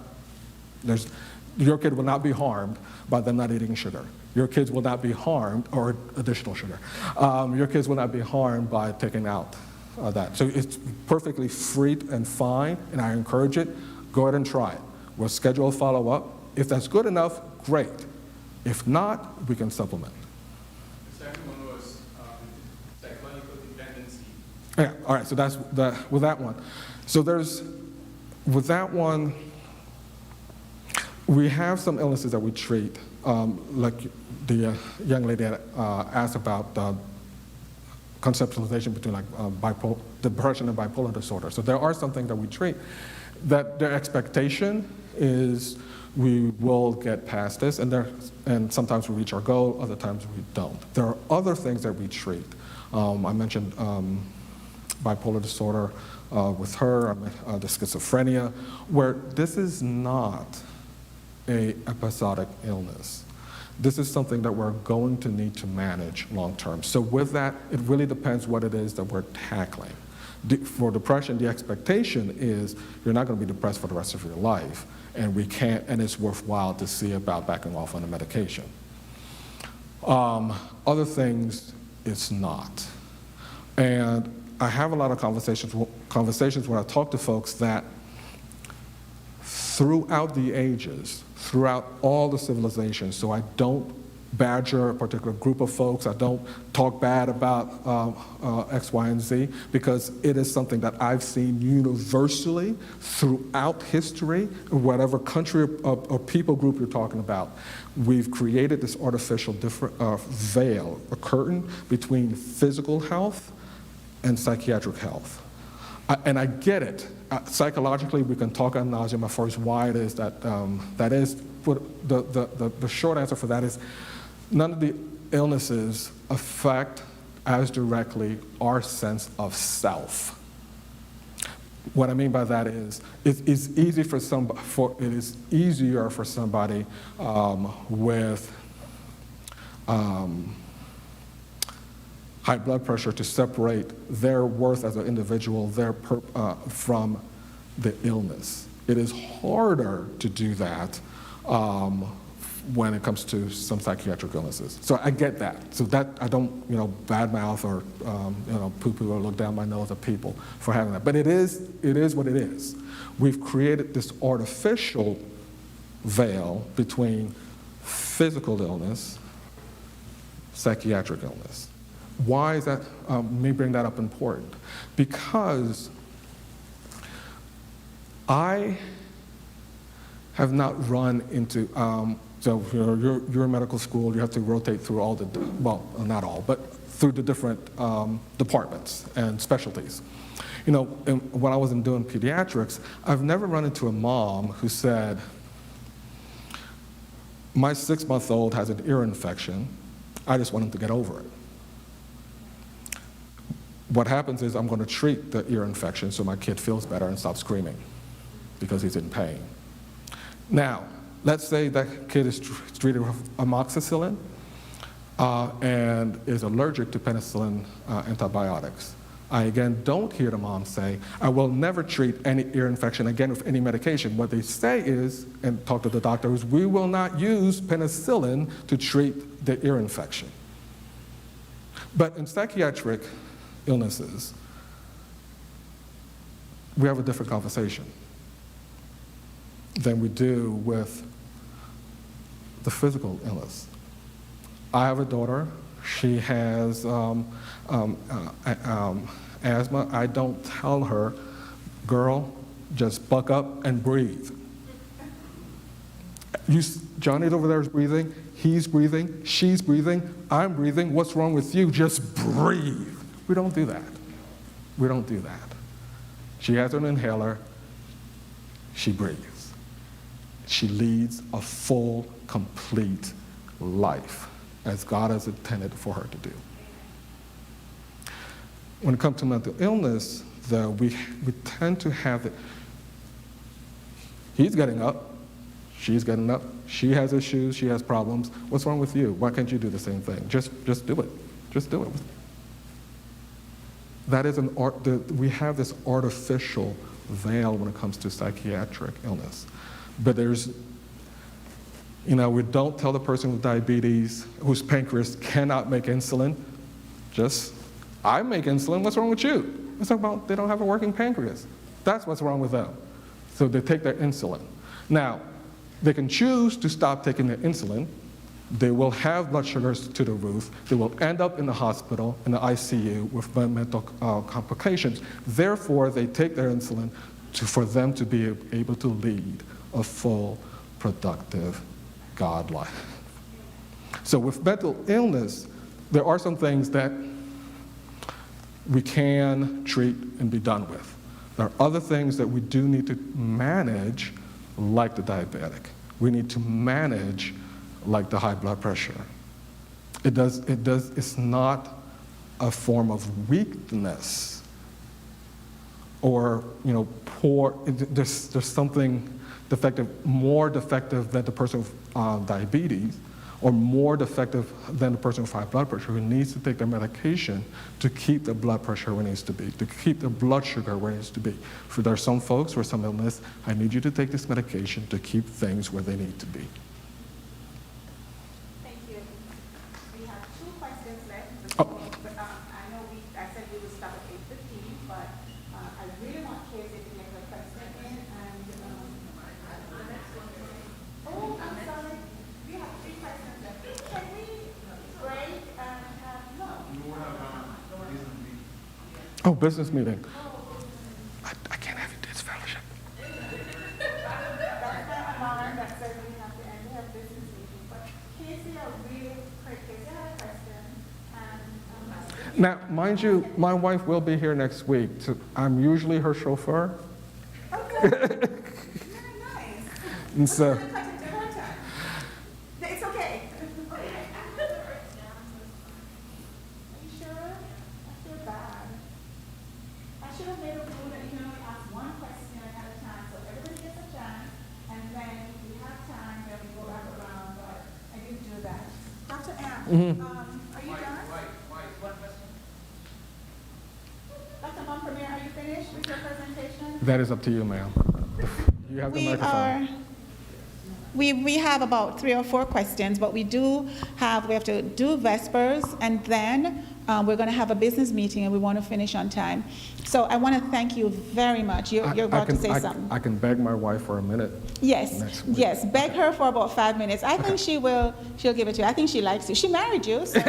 [SPEAKER 3] your kid will not be harmed by them not eating sugar. Your kids will not be harmed, or additional sugar. Your kids will not be harmed by taking out that. So it's perfectly free and fine, and I encourage it. Go ahead and try it. We'll schedule a follow-up. If that's good enough, great. If not, we can supplement.
[SPEAKER 11] The second one was psychological dependency.
[SPEAKER 3] Yeah, all right, so that's with that one. So with that one, we have some illnesses that we treat, like the young lady asked about conceptualization between depression and bipolar disorder. So there are some things that we treat that their expectation is we will get past this, and sometimes we reach our goal, other times we don't. There are other things that we treat. I mentioned bipolar disorder with her, the schizophrenia, where this is not an episodic illness. This is something that we're going to need to manage long term. So with that, it really depends what it is that we're tackling. For depression, the expectation is you're not going to be depressed for the rest of your life, and it's worthwhile to see about backing off on the medication. Other things, it's not. And I have a lot of conversations where I talk to folks that throughout the ages, throughout all the civilizations, so I don't badger a particular group of folks, I don't talk bad about X, Y, and Z, because it is something that I've seen universally throughout history, whatever country or people group you're talking about. We've created this artificial veil, a curtain between physical health and psychiatric health. And I get it. Psychologically, we can talk ad nauseum as far as why it is that is. But the short answer for that is none of the illnesses affect as directly our sense of self. What I mean by that is it is easier for somebody with high blood pressure to separate their worth as an individual from the illness. It is harder to do that when it comes to some psychiatric illnesses. So I get that. So that I don't, badmouth or poo-poo or look down my nose at people for having that. But it is what it is. We've created this artificial veil between physical illness, psychiatric illness. Why is that? Me bring that up important? Because I have not run into, so you're in medical school, you have to rotate through all not all, but through the different departments and specialties. When I wasn't doing pediatrics, I've never run into a mom who said, My 6-month-old has an ear infection. I just want him to get over it. What happens is I'm going to treat the ear infection so my kid feels better and stops screaming because he's in pain. Now, let's say that kid is treated with amoxicillin and is allergic to penicillin antibiotics. I again don't hear the mom say, I will never treat any ear infection again with any medication. What they say is, and talk to the doctor, is we will not use penicillin to treat the ear infection. But in psychiatric illnesses, we have a different conversation than we do with the physical illness. I have a daughter. She has asthma. I don't tell her, girl, just buck up and breathe. Johnny's over there is breathing. He's breathing. She's breathing. I'm breathing. What's wrong with you? Just breathe. We don't do that. We don't do that. She has an inhaler. She breathes. She leads a full, complete life as God has intended for her to do. When it comes to mental illness, though, we tend to have it. He's getting up. She's getting up. She has issues. She has problems. What's wrong with you? Why can't you do the same thing? Just do it. Just do it. That is an art. We have this artificial veil when it comes to psychiatric illness. But there's, we don't tell the person with diabetes whose pancreas cannot make insulin, I make insulin, what's wrong with you? It's about they don't have a working pancreas. That's what's wrong with them. So they take their insulin. Now, they can choose to stop taking their insulin. They will have blood sugars to the roof. They will end up in the hospital, in the ICU, with mental complications. Therefore, they take their insulin for them to be able to lead a full, productive God life. So with mental illness, there are some things that we can treat and be done with. There are other things that we do need to manage, like the diabetic. We need to manage like the high blood pressure. It's not a form of weakness or, poor. There's something defective, more defective than the person with diabetes, or more defective than the person with high blood pressure who needs to take their medication to keep the blood pressure where it needs to be, to keep the blood sugar where it needs to be. For there are some folks with some illness, I need you to take this medication to keep things where they need to be.
[SPEAKER 2] Thank you. We have 2 questions left.
[SPEAKER 3] Oh.
[SPEAKER 2] But I know I said we would stop at 8:15, but I really want Casey to get her question in. And oh, I'm sorry. We have 3 questions left. Can we break and have
[SPEAKER 3] Oh, business meeting. I can't have you this fellowship.
[SPEAKER 2] That's my alarm that says we have to end. We have business meeting. But Casey, I really quick. Casey had a question. And
[SPEAKER 3] Now, mind you, my wife will be here next week. So I'm usually her chauffeur.
[SPEAKER 2] okay. Very nice.
[SPEAKER 3] And so,
[SPEAKER 2] It's okay. Are you sure? I feel bad. I should have made a rule that you can only ask 1 question at a time, so everybody gets a chance, and then if we have time, then we go back around, but I didn't do that. Dr. M, are you done? Dr. Mompremier, are you finished with your presentation?
[SPEAKER 3] that is up to you, ma'am. You have the microphone.
[SPEAKER 2] We have about 3 or 4 questions, but we have to do Vespers, and then we're going to have a business meeting, and we want to finish on time. So I want to thank you very much. You're about to say something.
[SPEAKER 3] I can beg my wife for a minute.
[SPEAKER 2] Yes,
[SPEAKER 3] next week.
[SPEAKER 2] yes. Beg her for about 5 minutes. I think she'll give it to you. I think she likes you. She married you, so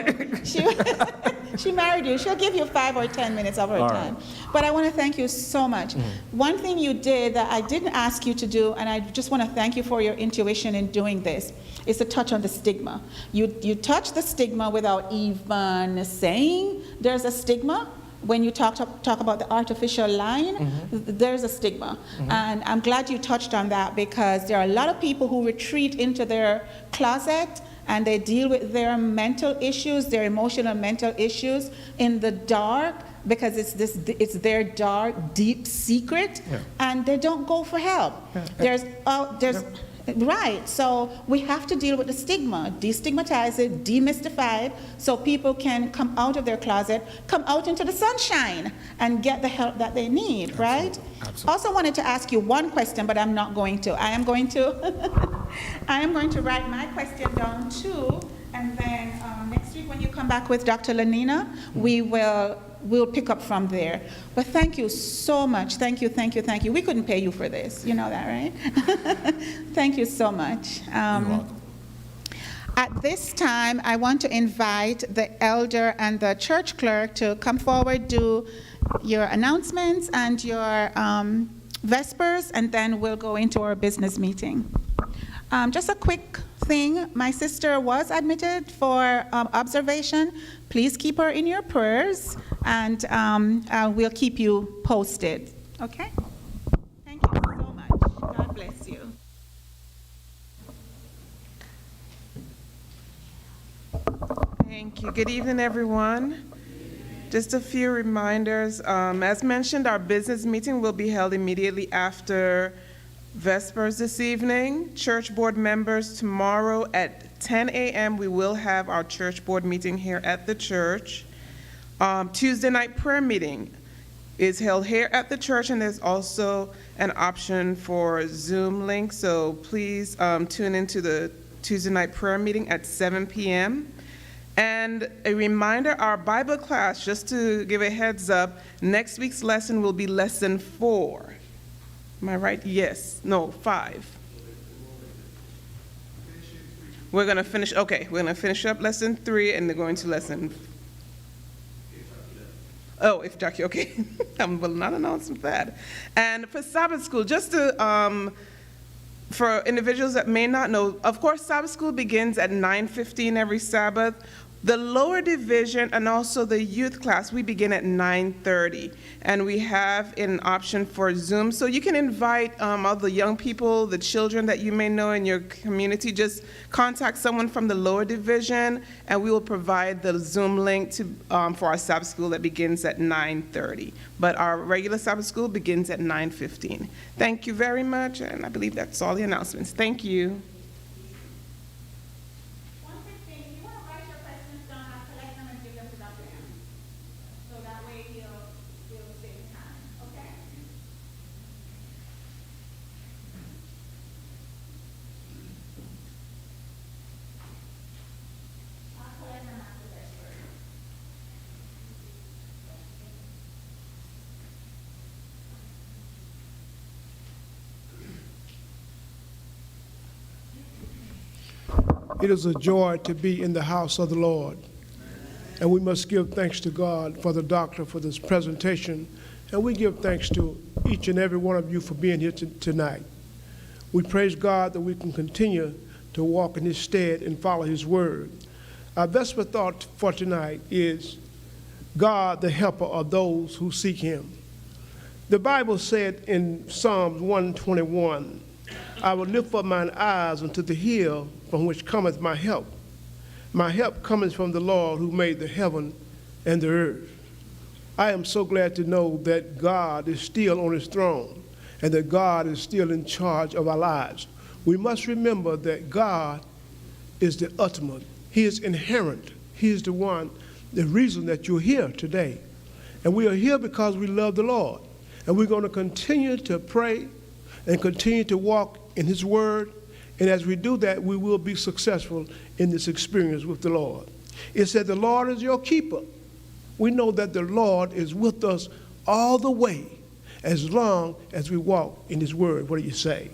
[SPEAKER 2] she married you. She'll give you 5 or 10 minutes of her
[SPEAKER 3] All
[SPEAKER 2] time.
[SPEAKER 3] right.
[SPEAKER 2] But I want to thank you so much. One thing you did that I didn't ask you to do, and I just want to thank you for your intuition in doing this, is to touch on the stigma. You touch the stigma without even saying there's a stigma. when you talk about the artificial line, there's a stigma. And I'm glad you touched on that, because there are a lot of people who retreat into their closet and they deal with their mental issues, their emotional mental issues in the dark, because it's their dark, deep secret, and they don't go for help. Right, so we have to deal with the stigma, destigmatize it, demystify it, so people can come out of their closet, come out into the sunshine, and get the help that they need, right?
[SPEAKER 3] Absolutely.
[SPEAKER 2] Also wanted to ask you one question, but I'm not going to. I am going to write my question down too, and then next week when you come back with Dr. Lanina, we'll pick up from there. But thank you so much. Thank you. We couldn't pay you for this. You know that, right? Thank you so much.
[SPEAKER 3] You're welcome.
[SPEAKER 2] At this time, I want to invite the elder and the church clerk to come forward, do your announcements and your vespers, and then we'll go into our business meeting. Just a quick thing. My sister was admitted for observation. Please keep her in your prayers, and we'll keep you posted. Okay? Thank you so much. God bless you.
[SPEAKER 12] Thank you. Good evening, everyone. Just a few reminders. As mentioned, our business meeting will be held immediately after Vespers this evening. Church board members, tomorrow at 10 a.m. we will have our church board meeting here at the church. Tuesday night prayer meeting is held here at the church, and there's also an option for Zoom link, so please tune into the Tuesday night prayer meeting at 7 p.m. And a reminder, our Bible class, just to give a heads up, next week's lesson will be lesson 4. Am I right? Yes. No, 5. We're going to finish, okay, we're going to finish up lesson 3 and then go into lesson. Oh, if Jackie, okay. I will not announce that. And for Sabbath school, just to, for individuals that may not know, of course, Sabbath school begins at 9:15 every Sabbath. The lower division and also the youth class, we begin at 9:30, and we have an option for Zoom. So you can invite all the young people, the children that you may know in your community. Just contact someone from the lower division, and we will provide the Zoom link to, for our Sabbath school that begins at 9:30. But our regular Sabbath school begins at 9:15. Thank you very much, and I believe that's all the announcements. Thank you.
[SPEAKER 13] It is a joy to be in the house of the Lord. And we must give thanks to God for the doctor for this presentation. And we give thanks to each and every one of you for being here tonight. We praise God that we can continue to walk in his stead and follow his word. Our vesper thought for tonight is God, the helper of those who seek him. The Bible said in Psalms 121, I will lift up mine eyes unto the hill from which cometh my help. My help cometh from the Lord who made the heaven and the earth. I am so glad to know that God is still on his throne and that God is still in charge of our lives. We must remember that God is the ultimate. He is inherent. He is the one, the reason that you're here today. And we are here because we love the Lord. And we're going to continue to pray and continue to walk in his word. And as we do that, we will be successful in this experience with the Lord. It said the Lord is your keeper. We know that the Lord is with us all the way as long as we walk in his word. What do you say?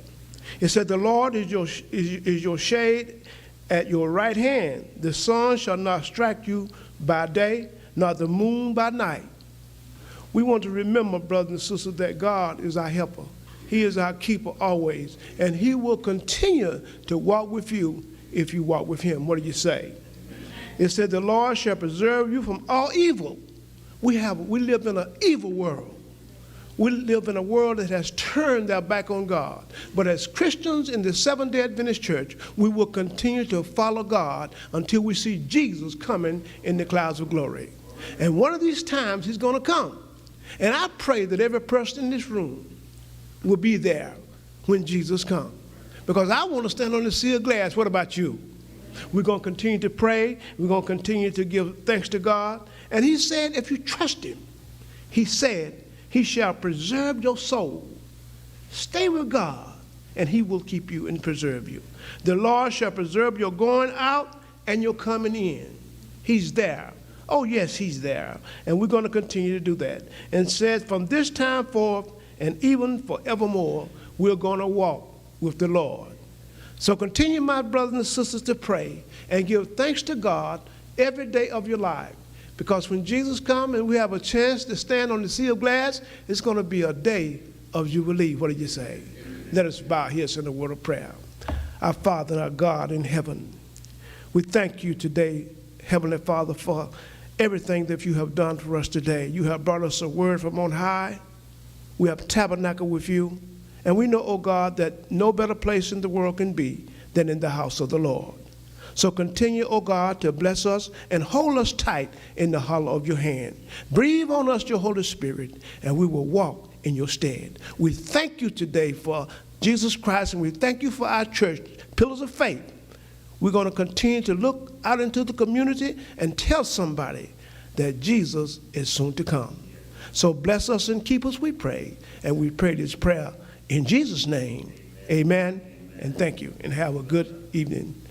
[SPEAKER 13] It said the Lord is your shade at your right hand. The sun shall not strike you by day, nor the moon by night. We want to remember, brothers and sisters, that God is our helper. He is our keeper always, and he will continue to walk with you if you walk with him. What do you say? It said, the Lord shall preserve you from all evil. We live in an evil world. We live in a world that has turned their back on God. But as Christians in the Seventh-day Adventist Church, we will continue to follow God until we see Jesus coming in the clouds of glory. And one of these times, he's going to come. And I pray that every person in this room will be there when Jesus comes. Because I want to stand on the sea of glass. What about you? We're going to continue to pray. We're going to continue to give thanks to God. And he said, if you trust him, he said, he shall preserve your soul. Stay with God, and he will keep you and preserve you. The Lord shall preserve your going out and your coming in. He's there. Oh, yes, he's there. And we're going to continue to do that. And said, from this time forth and even forevermore, we're going to walk with the Lord. So continue, my brothers and sisters, to pray and give thanks to God every day of your life. Because when Jesus comes and we have a chance to stand on the sea of glass, it's going to be a day of jubilee. What did you say? Let us bow here in a word of prayer. Our Father, our God in heaven, we thank you today, Heavenly Father, for everything that you have done for us today. You have brought us a word from on high. We have tabernacled with you. And we know, oh God, that no better place in the world can be than in the house of the Lord. So continue, oh God, to bless us and hold us tight in the hollow of your hand. Breathe on us your Holy Spirit, and we will walk in your stead. We thank you today for Jesus Christ, and we thank you for our church, Pillars of Faith. We're going to continue to look out into the community and tell somebody that Jesus is soon to come. So bless us and keep us, we pray. And we pray this prayer in Jesus' name. Amen. And thank you, and have a good evening.